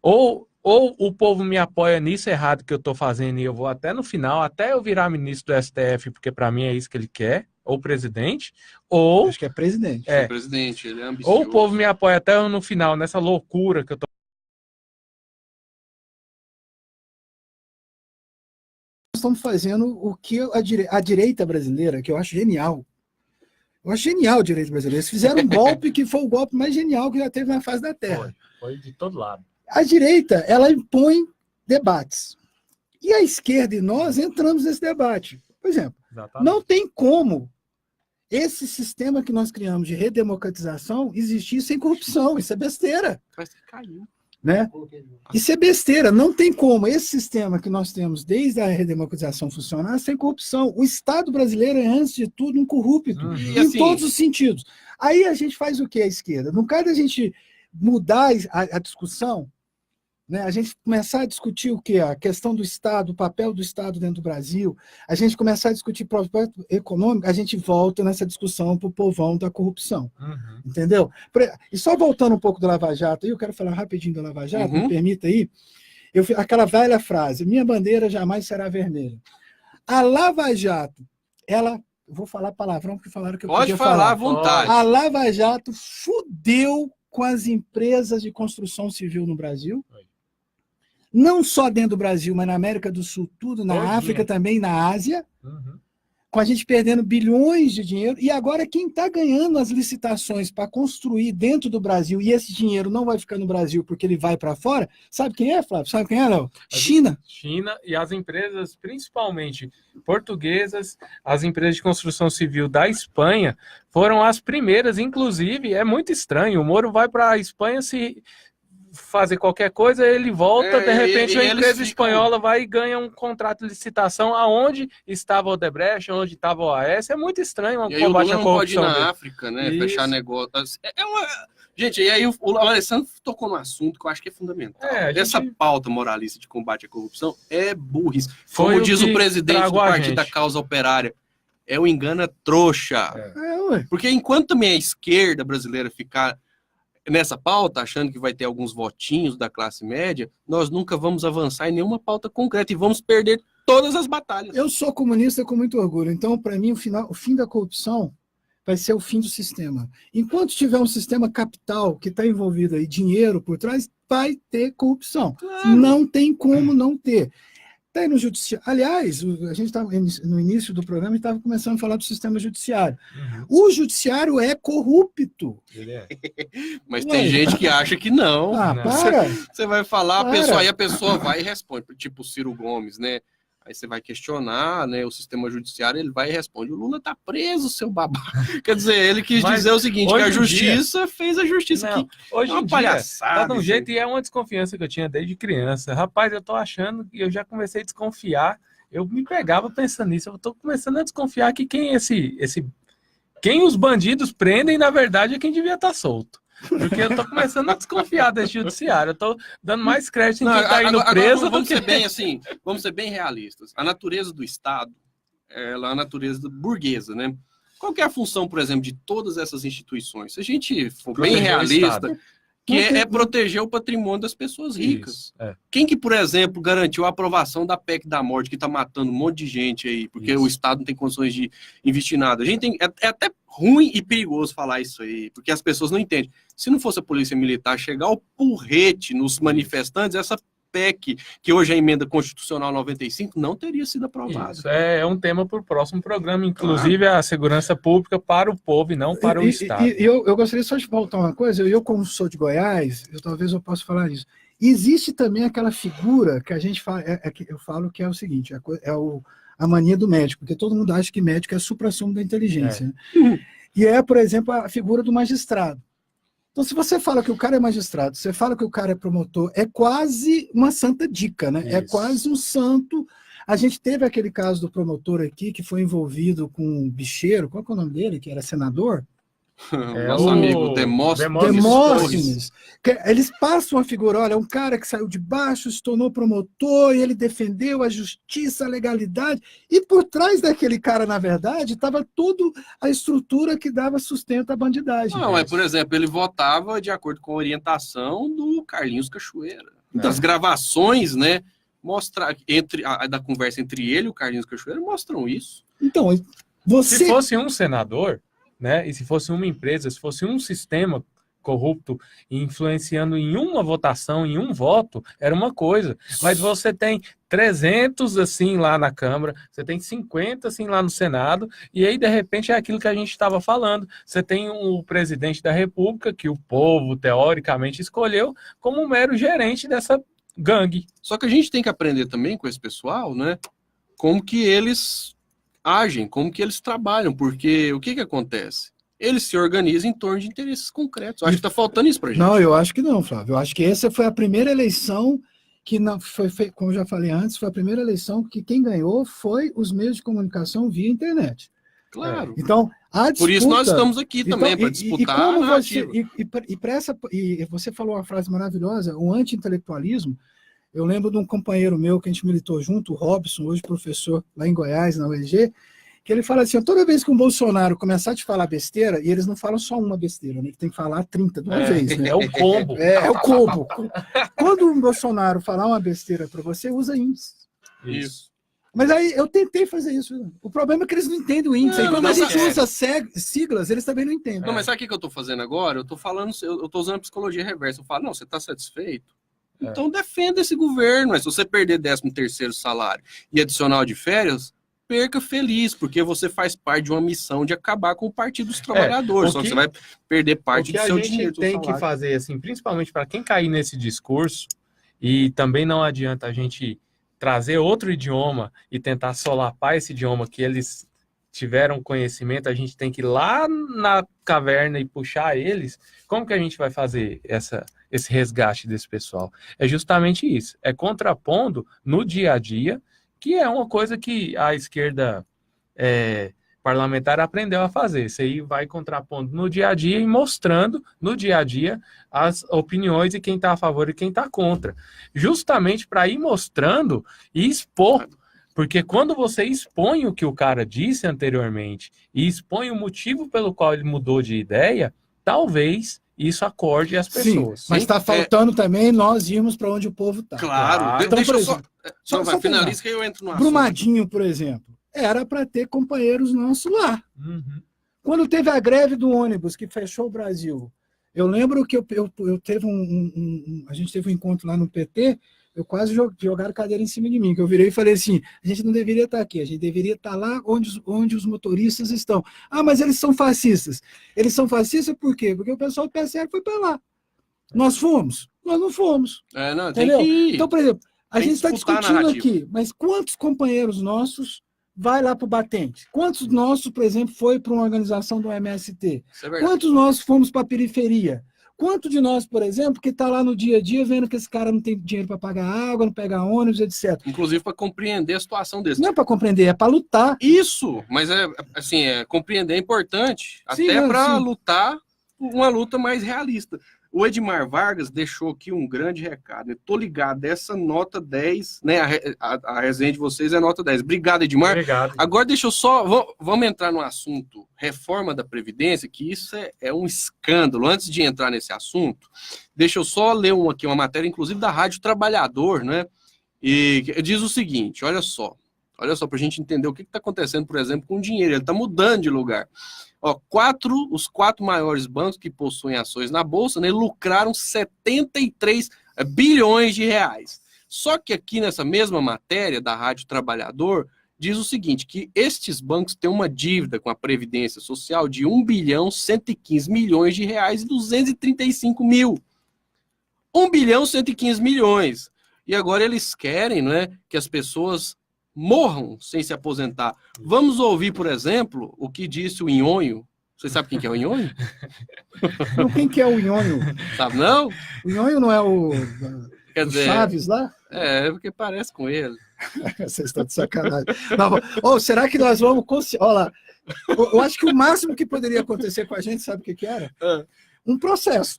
Ou o povo me apoia nisso errado que eu estou fazendo e eu vou até no final, até eu virar ministro do STF, porque para mim é isso que ele quer, ou presidente, ou... Acho que é presidente. É presidente, ele é ambicioso. Ou o povo me apoia até eu no final, nessa loucura que eu estou... Estamos fazendo o que a direita brasileira, que eu acho genial. Eu acho genial a direita brasileira. Eles fizeram um golpe que foi o golpe mais genial que já teve na face da Terra. Foi de todo lado. A direita, ela impõe debates. E a esquerda e nós entramos nesse debate. Por exemplo, não tem como esse sistema que nós criamos de redemocratização existir sem corrupção. Isso é besteira. Parece que caiu. Né? Isso é besteira, não tem como esse sistema que nós temos desde a redemocratização funcionar sem corrupção. O Estado brasileiro é, antes de tudo, um corrupto, em todos os sentidos. Aí a gente faz o que, a esquerda? No caso da gente mudar a discussão, né, a gente começar a discutir o que? A questão do Estado, o papel do Estado dentro do Brasil, a gente começar a discutir prospecto econômico, a gente volta nessa discussão para o povão da corrupção. Entendeu? E só voltando um pouco do Lava Jato, eu quero falar rapidinho do Lava Jato, me permita aí, aquela velha frase, minha bandeira jamais será vermelha. A Lava Jato, ela... Vou falar palavrão porque falaram que eu podia falar. Pode falar à vontade. A Lava Jato fudeu com as empresas de construção civil no Brasil. Não só dentro do Brasil, mas na América do Sul, tudo, na África também, na Ásia, com a gente perdendo bilhões de dinheiro, e agora quem está ganhando as licitações para construir dentro do Brasil, e esse dinheiro não vai ficar no Brasil porque ele vai para fora, sabe quem é, Flávio? Sabe quem é, Léo? China. China e as empresas, principalmente portuguesas, as empresas de construção civil da Espanha, foram as primeiras, inclusive, é muito estranho, o Moro vai para a Espanha se... fazer qualquer coisa, ele volta, de repente a empresa espanhola vai e ganha um contrato de licitação aonde estava o Odebrecht, onde estava o AS, é muito estranho o combate à corrupção. Pode ir na África, né, fechar negócio. Gente, e aí o Alessandro tocou no assunto que eu acho que é fundamental. Essa pauta moralista de combate à corrupção é burrice. Como diz o presidente do Partido da Causa Operária, é um engano trouxa. Porque enquanto também a esquerda brasileira ficar nessa pauta, achando que vai ter alguns votinhos da classe média, nós nunca vamos avançar em nenhuma pauta concreta e vamos perder todas as batalhas. Eu sou comunista com muito orgulho, então, para mim, o fim da corrupção vai ser o fim do sistema. Enquanto tiver um sistema capital que está envolvido aí, dinheiro por trás, vai ter corrupção. Claro. Não tem como não ter. Está aí no judiciário. Aliás, a gente estava no início do programa e estava começando a falar do sistema judiciário. O judiciário é corrupto. Mas tem gente que acha que não. Para! Você vai falar, aí a pessoa vai e responde, tipo o Ciro Gomes, né? Aí você vai questionar, né, o sistema judiciário, ele vai e responde, o Lula tá preso, seu babaca. Quer dizer, ele quis dizer o seguinte, que a justiça fez a justiça aqui. Hoje em dia, tá de um jeito, e é uma desconfiança que eu tinha desde criança. Rapaz, eu tô achando, e eu já comecei a desconfiar, eu me pegava pensando nisso, eu tô começando a desconfiar que quem os bandidos prendem, na verdade, é quem devia estar solto. Porque eu tô começando a desconfiar desse judiciário. Eu tô dando mais crédito em quem tá indo preso do que... Vamos ser bem realistas. A natureza do Estado, ela é a natureza burguesa, né? Qual que é a função, por exemplo, de todas essas instituições? Se a gente for bem realista, que é proteger o patrimônio das pessoas ricas. Quem que, por exemplo, garantiu a aprovação da PEC da morte, que está matando um monte de gente aí, porque o Estado não tem condições de investir nada? A gente tem, é até ruim e perigoso falar isso aí, porque as pessoas não entendem. Se não fosse a polícia militar chegar ao porrete nos manifestantes, essa PEC, que hoje é a emenda constitucional 95, não teria sido aprovada. Isso é um tema para o próximo programa, inclusive a segurança pública para o povo e não para o Estado. E eu gostaria só de voltar uma coisa, eu como sou de Goiás, talvez eu possa falar isso. Existe também aquela figura que a gente fala, eu falo que é o seguinte, a mania do médico, porque todo mundo acha que médico é suprassumo da inteligência. Né? E por exemplo, a figura do magistrado. Então, se você fala que o cara é magistrado, você fala que o cara é promotor, é quase uma santa dica, né? Isso. É quase um santo. A gente teve aquele caso do promotor aqui, que foi envolvido com um bicheiro, qual é o nome dele, que era senador? Nosso amigo Demóstenes. Eles passam a figura, olha, um cara que saiu de baixo, se tornou promotor, e ele defendeu a justiça, a legalidade, e por trás daquele cara, na verdade, estava toda a estrutura que dava sustento à bandidagem. Não, por exemplo, ele votava de acordo com a orientação do Carlinhos Cachoeira. Das gravações, né, da conversa entre ele e o Carlinhos Cachoeira mostram isso. Então, se fosse um senador, né? E se fosse uma empresa, se fosse um sistema corrupto influenciando em uma votação, em um voto, era uma coisa. Mas você tem 300 assim lá na Câmara, você tem 50 assim lá no Senado, e aí de repente é aquilo que a gente estava falando. Você tem o presidente da República, que o povo teoricamente escolheu, como um mero gerente dessa gangue. Só que a gente tem que aprender também com esse pessoal, né? Como que eles agem, como que eles trabalham, porque o que acontece? Eles se organizam em torno de interesses concretos. Eu acho que está faltando isso para a gente. Não, eu acho que não, Flávio. Eu acho que essa foi a primeira eleição que, como eu já falei antes, foi a primeira eleição que quem ganhou foi os meios de comunicação via internet. Claro. Então, a disputa, por isso nós estamos aqui também, para disputar a narrativa. E você falou uma frase maravilhosa, o anti-intelectualismo. Eu lembro de um companheiro meu que a gente militou junto, o Robson, hoje professor lá em Goiás, na UEG, que ele fala assim, toda vez que um Bolsonaro começar a te falar besteira, e eles não falam só uma besteira, né? Ele tem que falar 30 de uma vez. Né? É o combo. É o combo. Quando um Bolsonaro falar uma besteira para você, usa índice. Isso. Mas aí eu tentei fazer isso. O problema é que eles não entendem o índice. Aí quando a gente usa siglas, eles também não entendem. Não, mas sabe o que eu estou fazendo agora? Eu estou usando a psicologia reversa. Eu falo, não, você está satisfeito? Então defenda esse governo. Mas se você perder 13º salário e adicional de férias, perca feliz, porque você faz parte de uma missão de acabar com o Partido dos Trabalhadores. Só que você vai perder parte do seu dinheiro. O que a gente tem que fazer, assim, principalmente para quem cair nesse discurso, e também não adianta a gente trazer outro idioma e tentar solapar esse idioma que eles tiveram conhecimento, a gente tem que ir lá na caverna e puxar eles. Como que a gente vai fazer esse resgate desse pessoal? É justamente isso, é contrapondo no dia a dia, que é uma coisa que a esquerda parlamentar aprendeu a fazer. Você aí vai contrapondo no dia a dia e mostrando no dia a dia as opiniões e quem está a favor e quem está contra. Justamente para ir mostrando e expor. Porque quando você expõe o que o cara disse anteriormente e expõe o motivo pelo qual ele mudou de ideia, talvez isso acorde as pessoas. Sim, mas está faltando também nós irmos para onde o povo está. Claro. Então, deixa por eu exemplo, só finaliza que eu entro no assunto. Brumadinho, por exemplo, era para ter companheiros nossos lá. Uhum. Quando teve a greve do ônibus que fechou o Brasil, eu lembro que eu teve a gente teve um encontro lá no PT, eu quase jogaram cadeira em cima de mim, que eu virei e falei assim, a gente não deveria estar aqui, a gente deveria estar lá onde os motoristas estão. Ah, mas eles são fascistas. Eles são fascistas por quê? Porque o pessoal do PSL foi para lá. Nós fomos? Nós não fomos. Não, tem que ir. Então, por exemplo, a gente está discutindo a aqui, mas quantos companheiros nossos vai lá para o batente? Quantos nossos, por exemplo, foi para uma organização do MST? Quantos nossos fomos para a periferia? Quanto de nós, por exemplo, que está lá no dia a dia vendo que esse cara não tem dinheiro para pagar água, não pega ônibus, etc. Inclusive para compreender a situação desse. Não é para compreender, é para lutar. Isso, mas compreender é importante, até para lutar uma luta mais realista. O Edmar Vargas deixou aqui um grande recado. Estou ligado, essa nota 10, né? A resenha de vocês é nota 10. Obrigado, Edmar. Obrigado. Agora deixa eu só... Vamos entrar no assunto reforma da Previdência, que isso é um escândalo. Antes de entrar nesse assunto, deixa eu só ler aqui uma matéria, inclusive da Rádio Trabalhador, né? E diz o seguinte, olha só, para a gente entender o que está acontecendo, por exemplo, com o dinheiro. Ele está mudando de lugar. Ó, os 4 maiores bancos que possuem ações na Bolsa, né, lucraram 73 bilhões de reais. Só que aqui nessa mesma matéria da Rádio Trabalhador, diz o seguinte, que estes bancos têm uma dívida com a Previdência Social de 1 bilhão 115 milhões de reais e 235 mil. 1 bilhão 115 milhões. E agora eles querem, né, que as pessoas morram sem se aposentar. Vamos ouvir, por exemplo, o que disse o Nhonho. Você sabe quem que é o Nhonho? Quem que é o Nhonho? Sabe não? O Nhonho não é o Quer dizer, Chaves lá? É, porque parece com ele. Vocês estão de sacanagem. Não, será que nós vamos... Olha lá, eu acho que o máximo que poderia acontecer com a gente, sabe o que era? Um processo.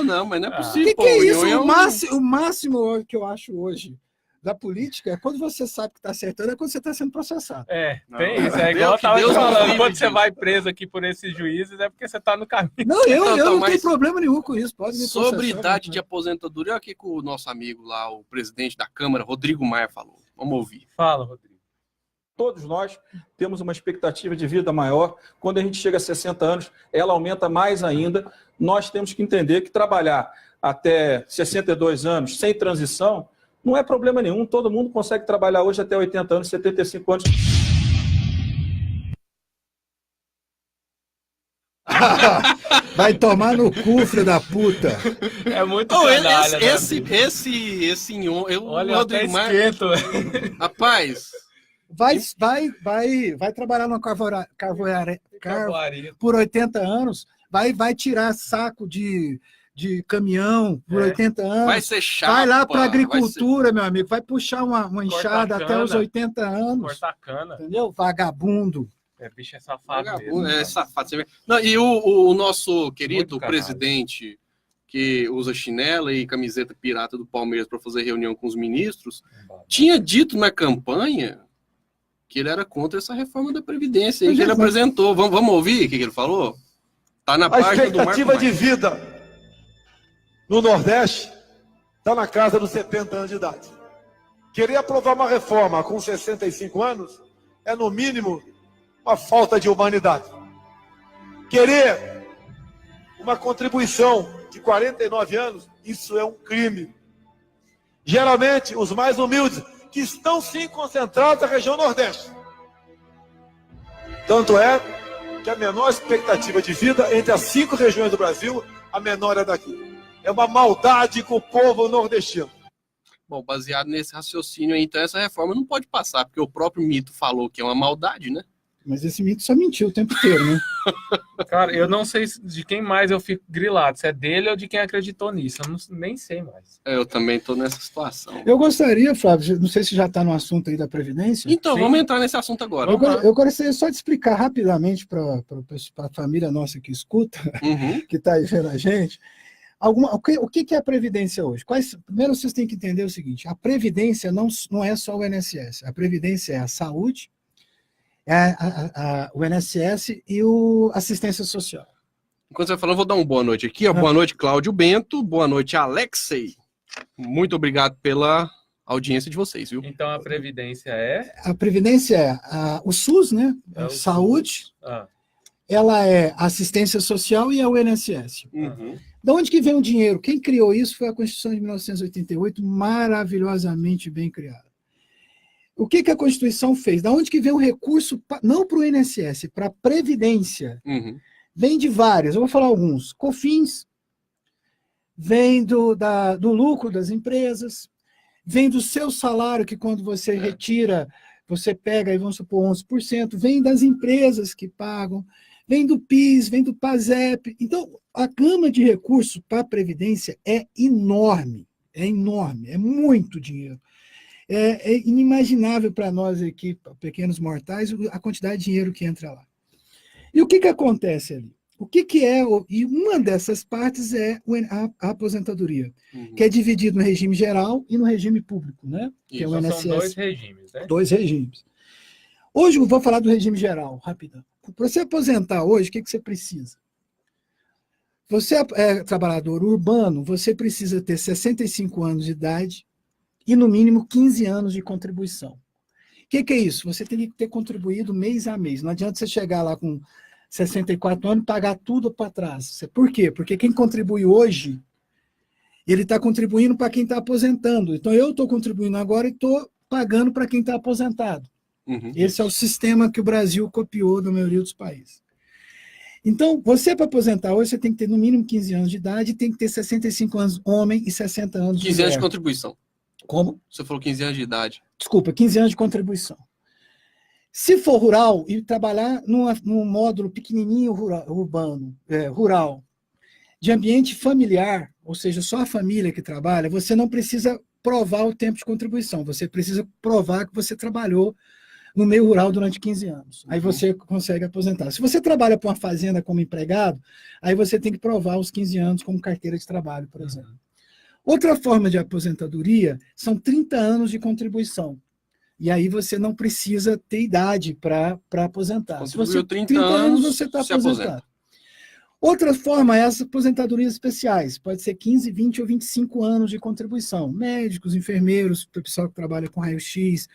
Não, mas não é possível. O que é isso? O máximo que eu acho hoje da política é quando você sabe que está acertando, é quando você está sendo processado. Tem isso. É igual eu estava falando, quando você vai preso aqui por esses juízes, é porque você está no caminho. Não, eu não tenho problema nenhum com isso. Pode me processar. Sobre idade de aposentadoria, olha o que o nosso amigo lá, o presidente da Câmara, Rodrigo Maia, falou. Vamos ouvir. Fala, Rodrigo. Todos nós temos uma expectativa de vida maior. Quando a gente chega a 60 anos, ela aumenta mais ainda. Nós temos que entender que trabalhar até 62 anos sem transição não é problema nenhum. Todo mundo consegue trabalhar hoje até 80 anos, 75 anos. Vai tomar no cu, filho da puta. É muito canalha, né? Olha, Rodrigo Maia. Rapaz... Vai trabalhar numa carvoaria por 80 anos, vai tirar saco de caminhão por 80 anos. Vai ser chato. Vai lá para a agricultura, meu amigo. Vai puxar uma enxada até os 80 anos. Cortar cana. Entendeu? Vagabundo. Bicho é safado. Vagabundo, mesmo, safado. Não, e o nosso querido presidente, que usa chinela e camiseta pirata do Palmeiras para fazer reunião com os ministros, tinha dito na campanha que ele era contra essa reforma da Previdência que ele apresentou. Vamos ouvir o que ele falou? Tá na página do Marco. A expectativa de vida no Nordeste está na casa dos 70 anos de idade. Querer aprovar uma reforma com 65 anos é, no mínimo, uma falta de humanidade. Querer uma contribuição de 49 anos, isso é um crime. Geralmente, os mais humildes, que estão sim concentrados na região Nordeste. Tanto é que a menor expectativa de vida entre as 5 regiões do Brasil, a menor é daqui. É uma maldade com o povo nordestino. Bom, baseado nesse raciocínio aí, então essa reforma não pode passar, porque o próprio mito falou que é uma maldade, né? Mas esse mito só mentiu o tempo inteiro, né? Cara, eu não sei de quem mais eu fico grilado, se é dele ou de quem acreditou nisso. Eu nem sei mais. Eu também estou nessa situação. Eu gostaria, Flávio, não sei se já está no assunto aí da Previdência. Então, sim, vamos entrar nesse assunto agora. Eu gostaria só de explicar rapidamente para a família nossa que escuta, que está aí vendo a gente, o que é a Previdência hoje? Primeiro, vocês têm que entender o seguinte, a Previdência não é só o INSS, a Previdência é a saúde, o INSS e o assistência social. Enquanto você vai falando, eu vou dar uma boa noite aqui. Boa noite, Cláudio Bento. Boa noite, Alexei. Muito obrigado pela audiência de vocês, viu? Então, a Previdência é? A Previdência é o SUS, né? É saúde. Ela é assistência social e é o INSS. De onde que vem o dinheiro? Quem criou isso foi a Constituição de 1988, maravilhosamente bem criada. O que a Constituição fez? Da onde que vem o recurso, não para o INSS, para a Previdência? Vem de várias, eu vou falar alguns. COFINS, vem do lucro das empresas, vem do seu salário, que quando você retira, você pega, aí vamos supor, 11%, vem das empresas que pagam, vem do PIS, vem do PASEP. Então, a gama de recursos para a Previdência é enorme, é muito dinheiro. É inimaginável para nós aqui, pequenos mortais, a quantidade de dinheiro que entra lá. E o que acontece ali? O que é? E uma dessas partes é a aposentadoria, que é dividido no regime geral e no regime público, né? Que é o Então, INSS. são dois regimes, né? Dois regimes. Hoje eu vou falar do regime geral, rapidão. Para você aposentar hoje, o que você precisa? Você é trabalhador urbano, você precisa ter 65 anos de idade e, no mínimo, 15 anos de contribuição. O que é isso? Você tem que ter contribuído mês a mês. Não adianta você chegar lá com 64 anos e pagar tudo para trás. Por quê? Porque quem contribui hoje, ele está contribuindo para quem está aposentando. Então, eu estou contribuindo agora e estou pagando para quem está aposentado. Esse é o sistema que o Brasil copiou da maioria dos países. Então, você para aposentar hoje, você tem que ter no mínimo 15 anos de idade, tem que ter 65 anos homem e 60 anos 15 anos de contribuição. Como? Você falou 15 anos de idade. Desculpa, 15 anos de contribuição. Se for rural e trabalhar num módulo pequenininho rural, de ambiente familiar, ou seja, só a família que trabalha, você não precisa provar o tempo de contribuição, você precisa provar que você trabalhou no meio rural durante 15 anos. Aí você consegue aposentar. Se você trabalha para uma fazenda como empregado, aí você tem que provar os 15 anos como carteira de trabalho, por exemplo. Outra forma de aposentadoria são 30 anos de contribuição. E aí você não precisa ter idade para aposentar. Se você 30 anos, você está aposentado. Outra forma é as aposentadorias especiais. Pode ser 15, 20 ou 25 anos de contribuição. Médicos, enfermeiros, pessoal que trabalha com raio-x,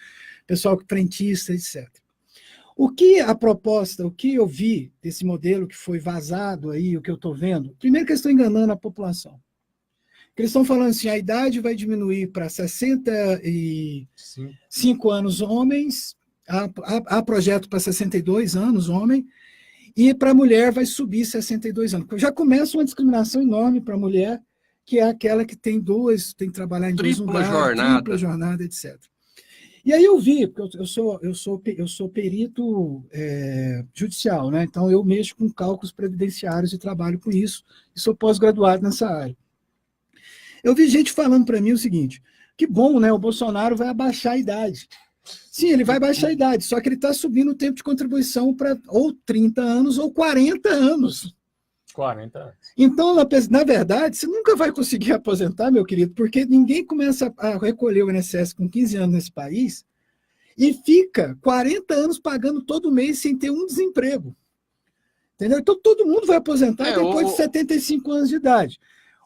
pessoal que frentista, etc. O que a proposta, o que eu vi desse modelo que foi vazado aí, o que eu estou vendo, primeiro que eles estão enganando a população. Eles estão falando assim, a idade vai diminuir para 65 anos homens, há projeto para 62 anos homem, e para a mulher vai subir 62 anos. Já começa uma discriminação enorme para a mulher, que é aquela que tem que trabalhar em dois lugares, tripla jornada, etc. E aí eu vi, porque eu sou perito judicial, né? Então eu mexo com cálculos previdenciários e trabalho com isso, e sou pós-graduado nessa área. Eu vi gente falando para mim o seguinte, que bom, né? O Bolsonaro vai abaixar a idade. Sim, ele vai baixar a idade, só que ele está subindo o tempo de contribuição para ou 30 anos ou 40 anos. 40 anos. Então, na verdade, você nunca vai conseguir aposentar, meu querido, porque ninguém começa a recolher o INSS com 15 anos nesse país e fica 40 anos pagando todo mês sem ter um desemprego. Entendeu? Então, todo mundo vai aposentar depois de 75 anos de idade.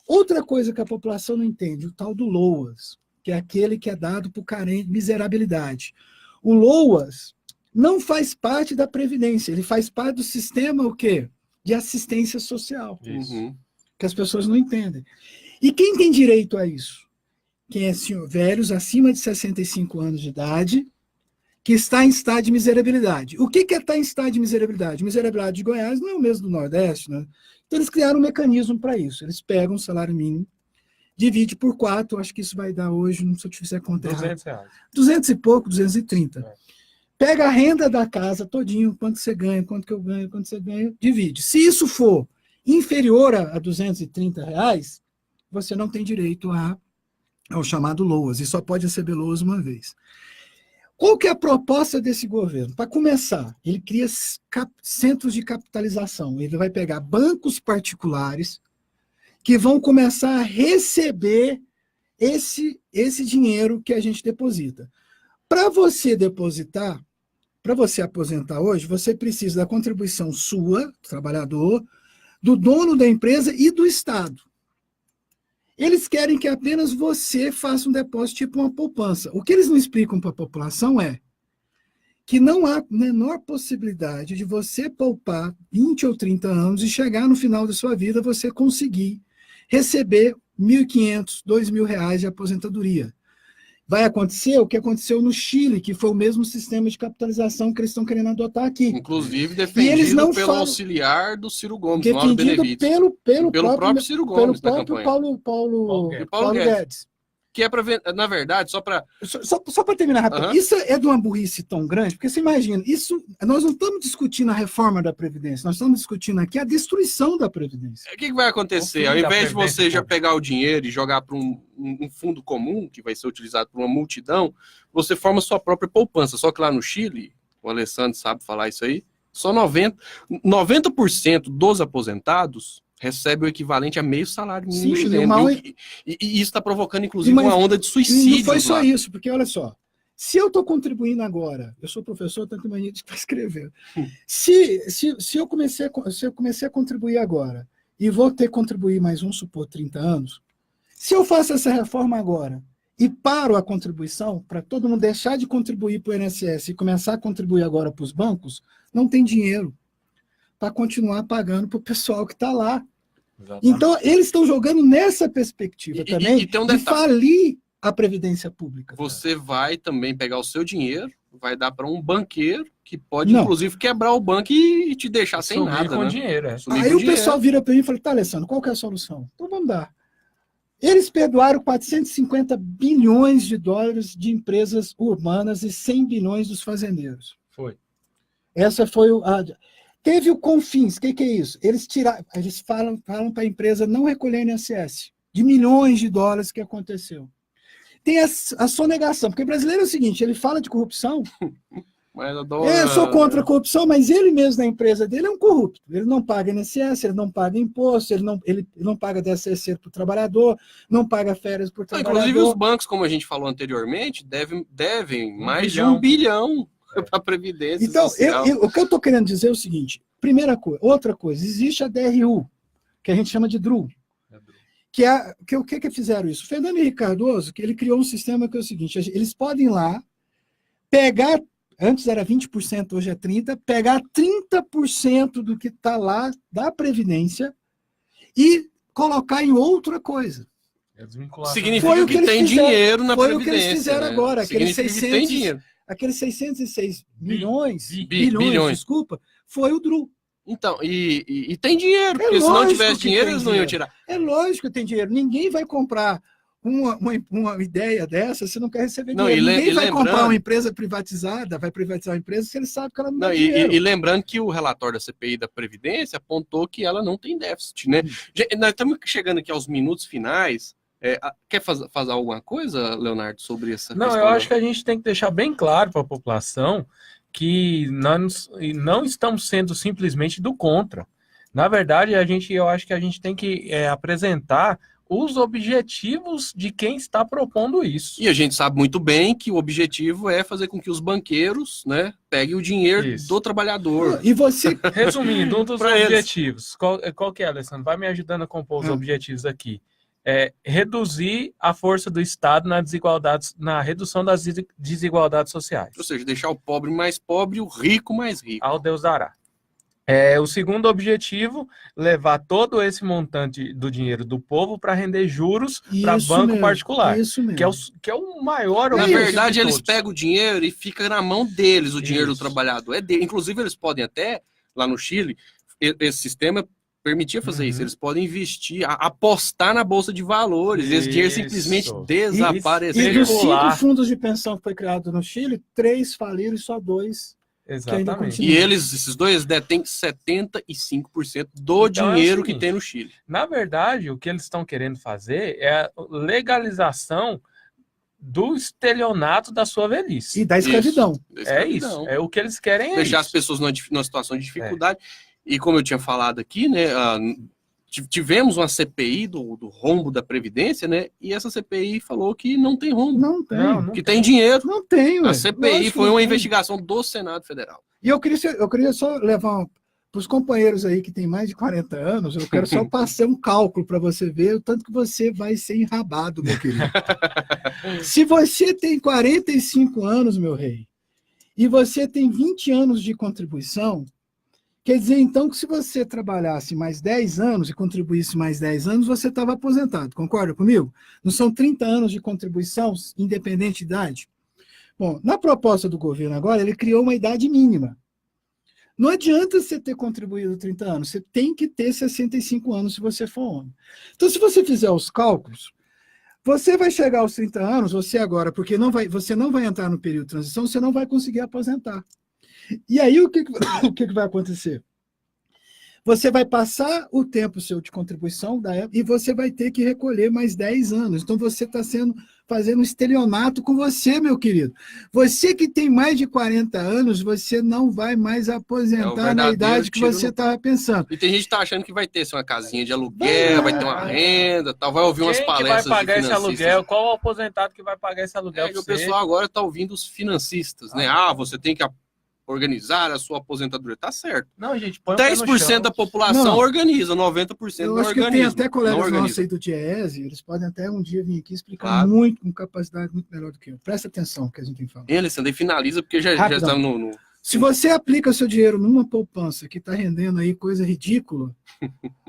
Outra coisa que a população não entende, o tal do LOAS, que é aquele que é dado por carente, miserabilidade. O LOAS não faz parte da Previdência, ele faz parte do sistema, o quê? De assistência social. Isso. Que as pessoas não entendem. E quem tem direito a isso? Quem é velhos acima de 65 anos de idade, que está em estado de miserabilidade. O que é estar em estado de miserabilidade? Miserabilidade de Goiás não é o mesmo do Nordeste, né? Então eles criaram um mecanismo para isso. Eles pegam o salário mínimo, divide por 4, acho que isso vai dar hoje, não sei se eu fizer conta errada. R$200. 200 e pouco, 230. Pega a renda da casa todinho, quanto você ganha, quanto que eu ganho, quanto você ganha, divide. Se isso for inferior a R$230, você não tem direito ao chamado LOAS, e só pode receber LOAS uma vez. Qual que é a proposta desse governo? Para começar, ele cria centros de capitalização. Ele vai pegar bancos particulares que vão começar a receber esse dinheiro que a gente deposita. Para você depositar, para você aposentar hoje, você precisa da contribuição sua, do trabalhador, do dono da empresa e do Estado. Eles querem que apenas você faça um depósito tipo uma poupança. O que eles não explicam para a população é que não há menor possibilidade de você poupar 20 ou 30 anos e chegar no final da sua vida você conseguir receber R$1.500, R$2.000 de aposentadoria. Vai acontecer o que aconteceu no Chile, que foi o mesmo sistema de capitalização que eles estão querendo adotar aqui. Inclusive defendido pelo auxiliar do Ciro Gomes, defendido pelo próprio Ciro Gomes da campanha. Paulo Guedes. Que é para ver, na verdade, só para terminar rápido. Isso é de uma burrice tão grande, porque você imagina, nós não estamos discutindo a reforma da Previdência, nós estamos discutindo aqui a destruição da Previdência. O que vai acontecer? Ao invés de você já pegar o dinheiro e jogar para um fundo comum, que vai ser utilizado por uma multidão, você forma sua própria poupança. Só que lá no Chile, o Alessandro sabe falar isso aí, Só 90% dos aposentados recebe o equivalente a meio salário mínimo Sim, chileno. mal- E isso está provocando, inclusive, uma onda de suicídio. Não foi só isso, porque olha só, se eu estou contribuindo agora, eu sou professor, tanto mania de escrever. Se eu comecei a contribuir agora e vou ter que contribuir mais, vamos supor, 30 anos, se eu faço essa reforma agora e paro a contribuição para todo mundo deixar de contribuir para o INSS e começar a contribuir agora para os bancos, não tem dinheiro para continuar pagando para o pessoal que está lá. Exatamente. Então, eles estão jogando nessa perspectiva também e tem um de detalhe. falir a Previdência Pública. Você vai também pegar o seu dinheiro, vai dar para um banqueiro que pode, Não. inclusive, quebrar o banco e te deixar sem Sumir nada, com né? dinheiro, é. Sumir Aí com o dinheiro. pessoal vira para mim e fala, tá, Alessandro, qual que é a solução? Então vamos dar. Eles perdoaram 450 bilhões de dólares de empresas urbanas e 100 bilhões dos fazendeiros. Foi. Essa foi Teve o Confins, o que é isso? Eles falam para a empresa não recolher INSS, de milhões de dólares que aconteceu. Tem a sonegação, porque o brasileiro é o seguinte, ele fala de corrupção, Mas adora... eu sou contra a corrupção, mas ele mesmo na empresa dele é um corrupto. Ele não paga INSS, ele não paga imposto, ele não paga DSC para o trabalhador, não paga férias para o trabalhador. Inclusive os bancos, como a gente falou anteriormente, devem mais de bilhão. $1 bilhão para a Previdência Então, Social. o que eu estou querendo dizer é o seguinte, primeira coisa, outra coisa, existe a DRU, que a gente chama de DRU, o que fizeram isso? O Fernando Henrique Cardoso, que ele criou um sistema que é o seguinte, eles podem ir lá, pegar, antes era 20%, hoje é 30%, pegar 30% do que está lá da Previdência e colocar em outra coisa. É desvinculação. Significa Foi o que, que eles tem fizeram. dinheiro na Foi o que Previdência. eles fizeram né? agora, aqueles Significa que 600, tem dinheiro. aqueles 606 bilhões. bilhões, desculpa, foi o DRU. Então, e tem dinheiro, É porque se não lógico tivesse que dinheiro, tem eles não iam dinheiro. tirar. É lógico que tem dinheiro. Ninguém vai comprar uma ideia dessa se não quer receber Não, dinheiro. Ninguém vai lembrando- comprar uma empresa privatizada, vai privatizar uma empresa se ele sabe que ela não Não, dá dinheiro. e lembrando que o relatório da CPI da Previdência apontou que ela não tem déficit, né? Nós estamos chegando aqui aos minutos finais. Quer fazer alguma coisa, Leonardo, sobre essa Não, questão? eu acho que a gente tem que deixar bem claro para a população que nós não estamos sendo simplesmente do contra. Na verdade, eu acho que a gente tem que apresentar os objetivos de quem está propondo isso. E a gente sabe muito bem que o objetivo é fazer com que os banqueiros, né, peguem o dinheiro Isso. do trabalhador. E você, Resumindo, um dos Pra eles. objetivos, qual que é, Alessandro? Vai me ajudando a compor os objetivos aqui. Reduzir a força do Estado na redução das desigualdades sociais. Ou seja, deixar o pobre mais pobre e o rico mais rico. Ao Deus dará. O segundo objetivo, levar todo esse montante do dinheiro do povo para render juros para Isso banco mesmo, particular, isso mesmo. que é o maior Na objetivo verdade, de eles todos. pegam o dinheiro e fica na mão deles o dinheiro do Isso. trabalhador. É dele. Inclusive, eles podem até, lá no Chile, esse sistema permitia fazer isso. Eles podem investir, apostar na Bolsa de Valores. Esse dinheiro Isso. simplesmente E desapareceu. dos Circular. 5 fundos de pensão que foi criado no Chile, 3 faliram e só 2. Exatamente. E esses dois detêm 75% do Então, dinheiro é o que seguinte, tem no Chile. Na verdade, o que eles estão querendo fazer é a legalização do estelionato da sua velhice. E da escravidão. É isso. É o que eles querem. Deixar as isso. pessoas numa situação de dificuldade. E como eu tinha falado aqui, né, tivemos uma CPI do rombo da Previdência, né? E essa CPI falou que não tem rombo, Não tem. Não, que tem dinheiro. Não tem, ué. A CPI Lógico que foi não uma tem. investigação do Senado Federal. E eu queria só levar para os companheiros aí que tem mais de 40 anos, eu quero só passar um cálculo para você ver o tanto que você vai ser enrabado, meu querido. Se você tem 45 anos, meu rei, e você tem 20 anos de contribuição, quer dizer, então, que se você trabalhasse mais 10 anos e contribuísse mais 10 anos, você estava aposentado, concorda comigo? Não são 30 anos de contribuição, independente de idade? Bom, na proposta do governo agora, ele criou uma idade mínima. Não adianta você ter contribuído 30 anos, você tem que ter 65 anos se você for homem. Então, se você fizer os cálculos, você vai chegar aos 30 anos, você agora, porque você não vai entrar no período de transição, você não vai conseguir aposentar. E aí, o que vai acontecer? Você vai passar o tempo seu de contribuição da época, e você vai ter que recolher mais 10 anos. Então, você está sendo fazendo um estelionato com você, meu querido. Você que tem mais de 40 anos, você não vai mais aposentar na idade que você estava pensando. E tem gente que está achando que vai ter uma casinha de aluguel, vai ter uma renda, tal, vai ouvir umas palestras que vai pagar de esse aluguel? Qual o aposentado que vai pagar esse aluguel? O pessoal agora está ouvindo os financistas, né? Ah, você tem que organizar a sua aposentadoria. Tá certo. Não, gente, põe 10% da população organiza, 90% não organiza. Eu acho que tem até colegas nossos aí do DIEESE, eles podem até um dia vir aqui explicar muito, com capacidade muito melhor do que eu. Presta atenção no que a gente tem que falar. Alessandro, e finaliza, porque já está no... Se você aplica seu dinheiro numa poupança que está rendendo aí coisa ridícula,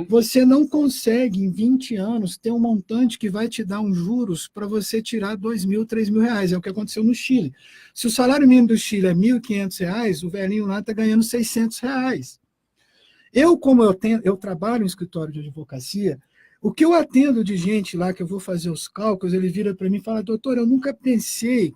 você não consegue, em 20 anos, ter um montante que vai te dar uns juros para você tirar R$2.000, R$3.000. É o que aconteceu no Chile. Se o salário mínimo do Chile é R$1.500, o velhinho lá está ganhando R$600. Como eu trabalho em escritório de advocacia, o que eu atendo de gente lá, que eu vou fazer os cálculos, ele vira para mim e fala, doutor, eu nunca pensei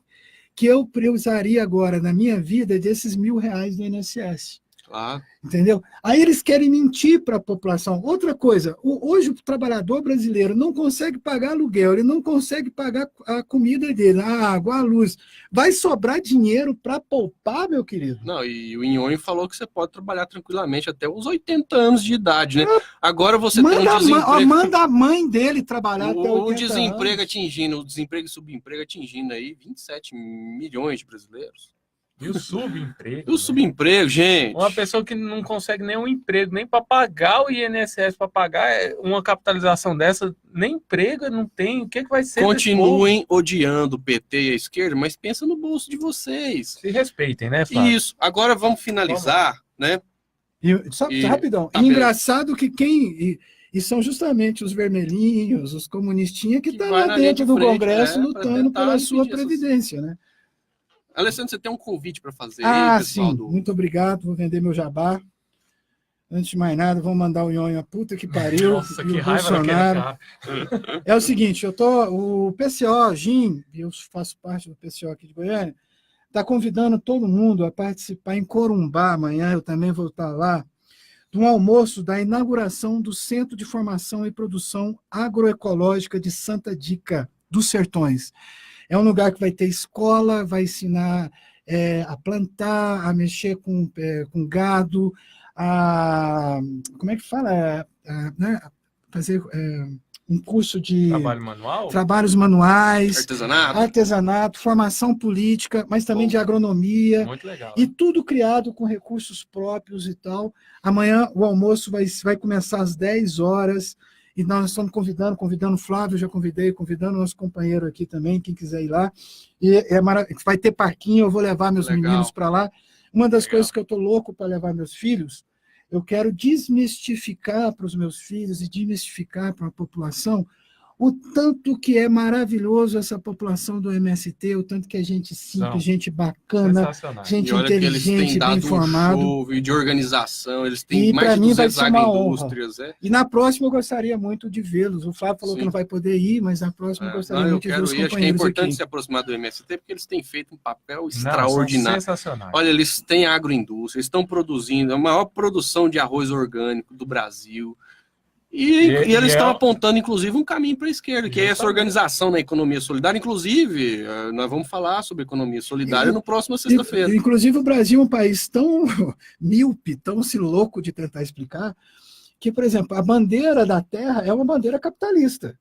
que eu precisaria agora, na minha vida, desses R$1.000 do INSS. Claro. Entendeu? Aí eles querem mentir para a população. Outra coisa, hoje o trabalhador brasileiro não consegue pagar aluguel, ele não consegue pagar a comida dele, a água, a luz. Vai sobrar dinheiro para poupar, meu querido? Não, e o Inhonho falou que você pode trabalhar tranquilamente até os 80 anos de idade, né? Agora você tem um desemprego... Manda a mãe dele trabalhar até 80 anos. O desemprego e subemprego atingindo aí 27 milhões de brasileiros. E o subemprego? O subemprego, gente. Uma pessoa que não consegue nenhum emprego, nem para pagar o INSS, para pagar uma capitalização dessa, nem emprego não tem. O que vai ser? Continuem odiando o PT e a esquerda, mas pensa no bolso de vocês. Se respeitem, né, Flávio? Isso. Agora vamos finalizar, né? Rapidão. Engraçado que E são justamente os vermelhinhos, os comunistinhas que estão lá dentro do Congresso lutando pela sua previdência, né? Alessandro, você tem um convite para fazer? Sim. Muito obrigado. Vou vender meu jabá. Antes de mais nada, vamos mandar o Nhonho a puta que pariu. Nossa, e que o raiva Bolsonaro. É o seguinte, o PCO, Jim, eu faço parte do PCO aqui de Goiânia, está convidando todo mundo a participar em Corumbá amanhã, eu também vou estar lá, de um almoço da inauguração do Centro de Formação e Produção Agroecológica de Santa Dica, dos Sertões. É um lugar que vai ter escola, vai ensinar a plantar, a mexer com gado, como é que fala? Né? Fazer um curso de trabalhos manuais, artesanato, formação política, mas também de agronomia. Muito legal, e tudo criado com recursos próprios e tal. Amanhã o almoço vai começar às 10 horas. E nós estamos convidando o Flávio, já convidando o nosso companheiro aqui também, quem quiser ir lá. E vai ter parquinho, eu vou levar meus meninos para lá. Uma das coisas que eu estou louco para levar meus filhos, eu quero desmistificar para os meus filhos e desmistificar para a população o tanto que é maravilhoso essa população do MST, o tanto que é gente simples, gente bacana, gente inteligente, bem informada. E de organização, eles têm mais de 200 agroindústrias. E na próxima eu gostaria muito de vê-los. O Flávio falou que não vai poder ir, mas na próxima eu gostaria muito de ver os companheiros. Acho que é importante se aproximar do MST, porque eles têm feito um papel extraordinário. Sensacional. Olha, eles têm agroindústria, eles estão produzindo a maior produção de arroz orgânico do Brasil. E eles estão apontando, inclusive, um caminho para a esquerda, que é essa organização na economia solidária. Inclusive, nós vamos falar sobre economia solidária no próximo sexta-feira. Inclusive, o Brasil é um país tão míope, tão louco de tentar explicar, que, por exemplo, a bandeira da terra é uma bandeira capitalista.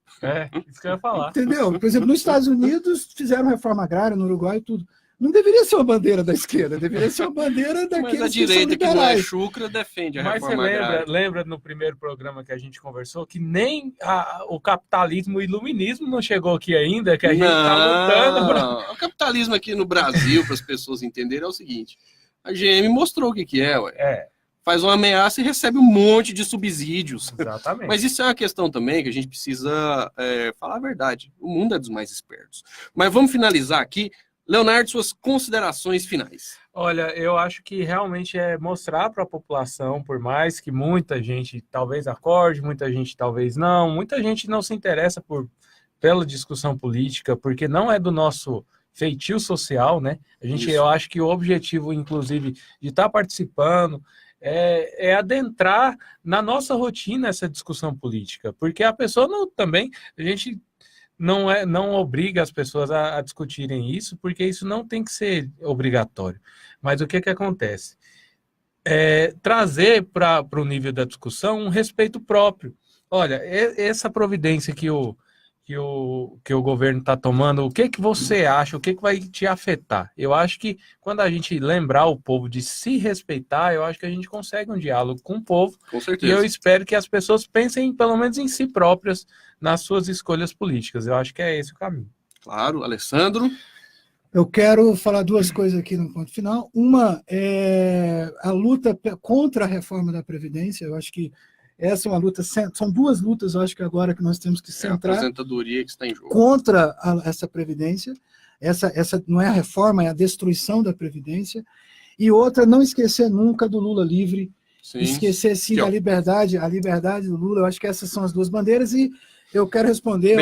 Isso que eu ia falar. Entendeu? Por exemplo, nos Estados Unidos fizeram reforma agrária, no Uruguai e tudo. Não deveria ser uma bandeira da esquerda, deveria ser uma bandeira daqueles mas a direita que não é chucra defende a reforma agrária. Mas você lembra no primeiro programa que a gente conversou que nem o capitalismo e o iluminismo não chegou aqui ainda, que a gente está lutando. O capitalismo aqui no Brasil, para as pessoas entenderem, é o seguinte, a GM mostrou o que é, ué. Faz uma ameaça e recebe um monte de subsídios. Exatamente. Mas isso é uma questão também que a gente precisa falar a verdade. O mundo é dos mais espertos. Mas vamos finalizar aqui. Leonardo, suas considerações finais. Olha, eu acho que realmente é mostrar para a população, por mais que muita gente talvez acorde, muita gente talvez não, muita gente não se interessa pela discussão política, porque não é do nosso feitio social, né? Eu acho que o objetivo, inclusive, de estar participando é adentrar na nossa rotina essa discussão política, porque a pessoa não também, a gente não obriga as pessoas a discutirem isso, porque isso não tem que ser obrigatório. Mas o que acontece? Trazer para o nível da discussão um respeito próprio. Olha, essa providência que o governo está tomando, o que você acha, o que vai te afetar? Eu acho que quando a gente lembrar o povo de se respeitar, eu acho que a gente consegue um diálogo com o povo. Com certeza. E eu espero que as pessoas pensem, pelo menos, em si próprias, nas suas escolhas políticas. Eu acho que é esse o caminho. Claro, Alessandro. Eu quero falar duas coisas aqui no ponto final. Uma é a luta contra a reforma da Previdência. Eu acho que essa é uma luta, são duas lutas, eu acho que agora que nós temos que centrar. A aposentadoria que está em jogo. Contra essa Previdência. Essa não é a reforma, é a destruição da Previdência. E outra, não esquecer nunca do Lula livre. Sim. Esquecer, sim, da liberdade, a liberdade do Lula. Eu acho que essas são as duas bandeiras. E eu quero responder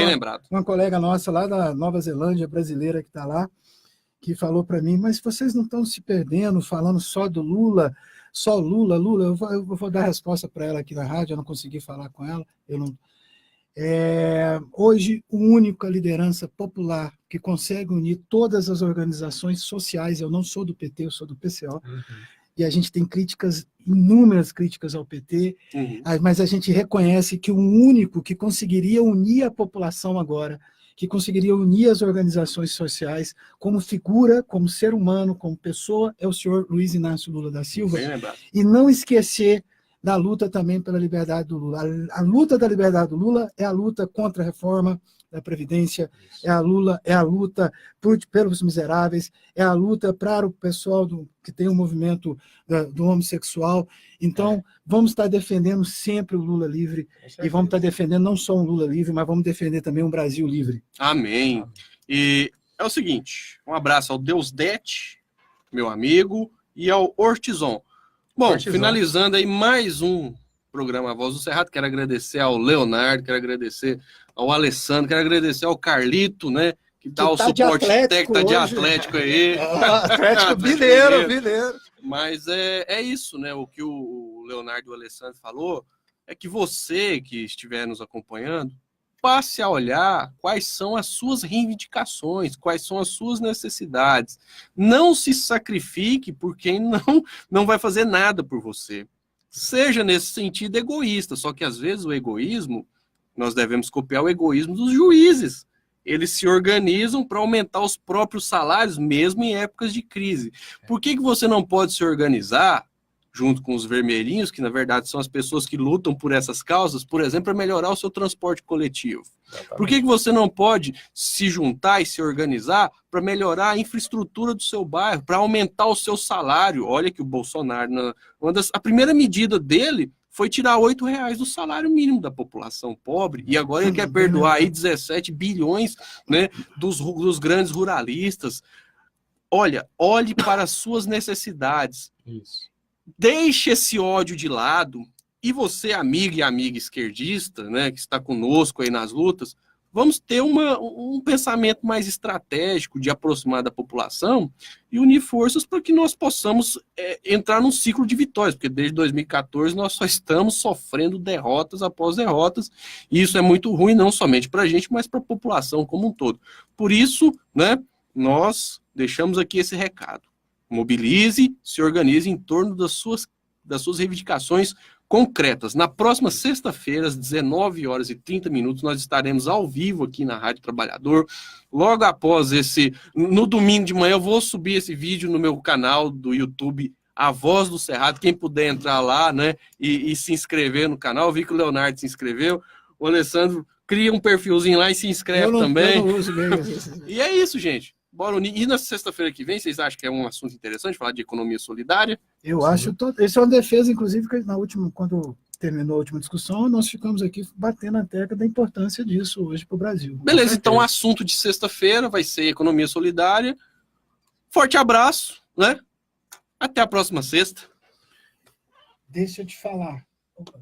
uma colega nossa lá da Nova Zelândia, brasileira, que está lá, que falou para mim, mas vocês não estão se perdendo falando só do Lula, só Lula. Eu vou dar a resposta para ela aqui na rádio, eu não consegui falar com ela. Hoje, a única liderança popular que consegue unir todas as organizações sociais, eu não sou do PT, eu sou do PCO, e a gente tem inúmeras críticas ao PT, mas a gente reconhece que o único que conseguiria unir a população agora, que conseguiria unir as organizações sociais como figura, como ser humano, como pessoa, é o senhor Luiz Inácio Lula da Silva. E não esquecer da luta também pela liberdade do Lula. A luta da liberdade do Lula é a luta contra a reforma da Previdência, é a luta pelos miseráveis, é a luta para o pessoal que tem o movimento do homossexual. Então, vamos estar defendendo sempre o Lula livre, e vamos estar defendendo não só um Lula livre, mas vamos defender também um Brasil livre. Amém. E é o seguinte, um abraço ao Deusdete, meu amigo, e ao Ortizon. Bom, finalizando aí mais um programa Voz do Cerrado, quero agradecer ao Leonardo, quero agradecer ao Alessandro, quero agradecer ao Carlito, né, que dá o suporte técnico, tá de Atlético aí. Atlético mineiro. Mas é isso, né, o que o Leonardo e o Alessandro falou, é que você que estiver nos acompanhando, passe a olhar quais são as suas reivindicações, quais são as suas necessidades. Não se sacrifique por quem não vai fazer nada por você. Seja nesse sentido egoísta, só que às vezes o egoísmo, nós devemos copiar o egoísmo dos juízes. Eles se organizam para aumentar os próprios salários, mesmo em épocas de crise. Por que você não pode se organizar junto com os vermelhinhos, que na verdade são as pessoas que lutam por essas causas, por exemplo, para melhorar o seu transporte coletivo? Exatamente. Por que você não pode se juntar e se organizar para melhorar a infraestrutura do seu bairro, para aumentar o seu salário? Olha que o Bolsonaro, a primeira medida dele foi tirar R$8 do salário mínimo da população pobre, e agora ele quer perdoar aí 17 bilhões, né, dos grandes ruralistas. Olhe para as suas necessidades. Isso. Deixe esse ódio de lado, e você, amigo e amiga esquerdista, né, que está conosco aí nas lutas, vamos ter um pensamento mais estratégico de aproximar da população e unir forças para que nós possamos entrar num ciclo de vitórias, porque desde 2014 nós só estamos sofrendo derrotas após derrotas, e isso é muito ruim, não somente para a gente, mas para a população como um todo. Por isso, né, nós deixamos aqui esse recado. Mobilize, se organize em torno das suas reivindicações concretas. Na próxima sexta-feira, às 19h30, nós estaremos ao vivo aqui na Rádio Trabalhador. Logo após no domingo de manhã, eu vou subir esse vídeo no meu canal do YouTube, A Voz do Cerrado. Quem puder entrar lá, né, e se inscrever no canal. Eu vi que o Leonardo se inscreveu. O Alessandro cria um perfilzinho lá e se inscreve também. Eu não uso mesmo. E é isso, gente. Bora unir. E na sexta-feira que vem, vocês acham que é um assunto interessante falar de economia solidária? Eu acho. Isso é uma defesa, inclusive, que quando terminou a última discussão, nós ficamos aqui batendo a tecla da importância disso hoje para o Brasil. Beleza, então o assunto de sexta-feira vai ser economia solidária. Forte abraço, né? Até a próxima sexta. Deixa eu te falar. Opa.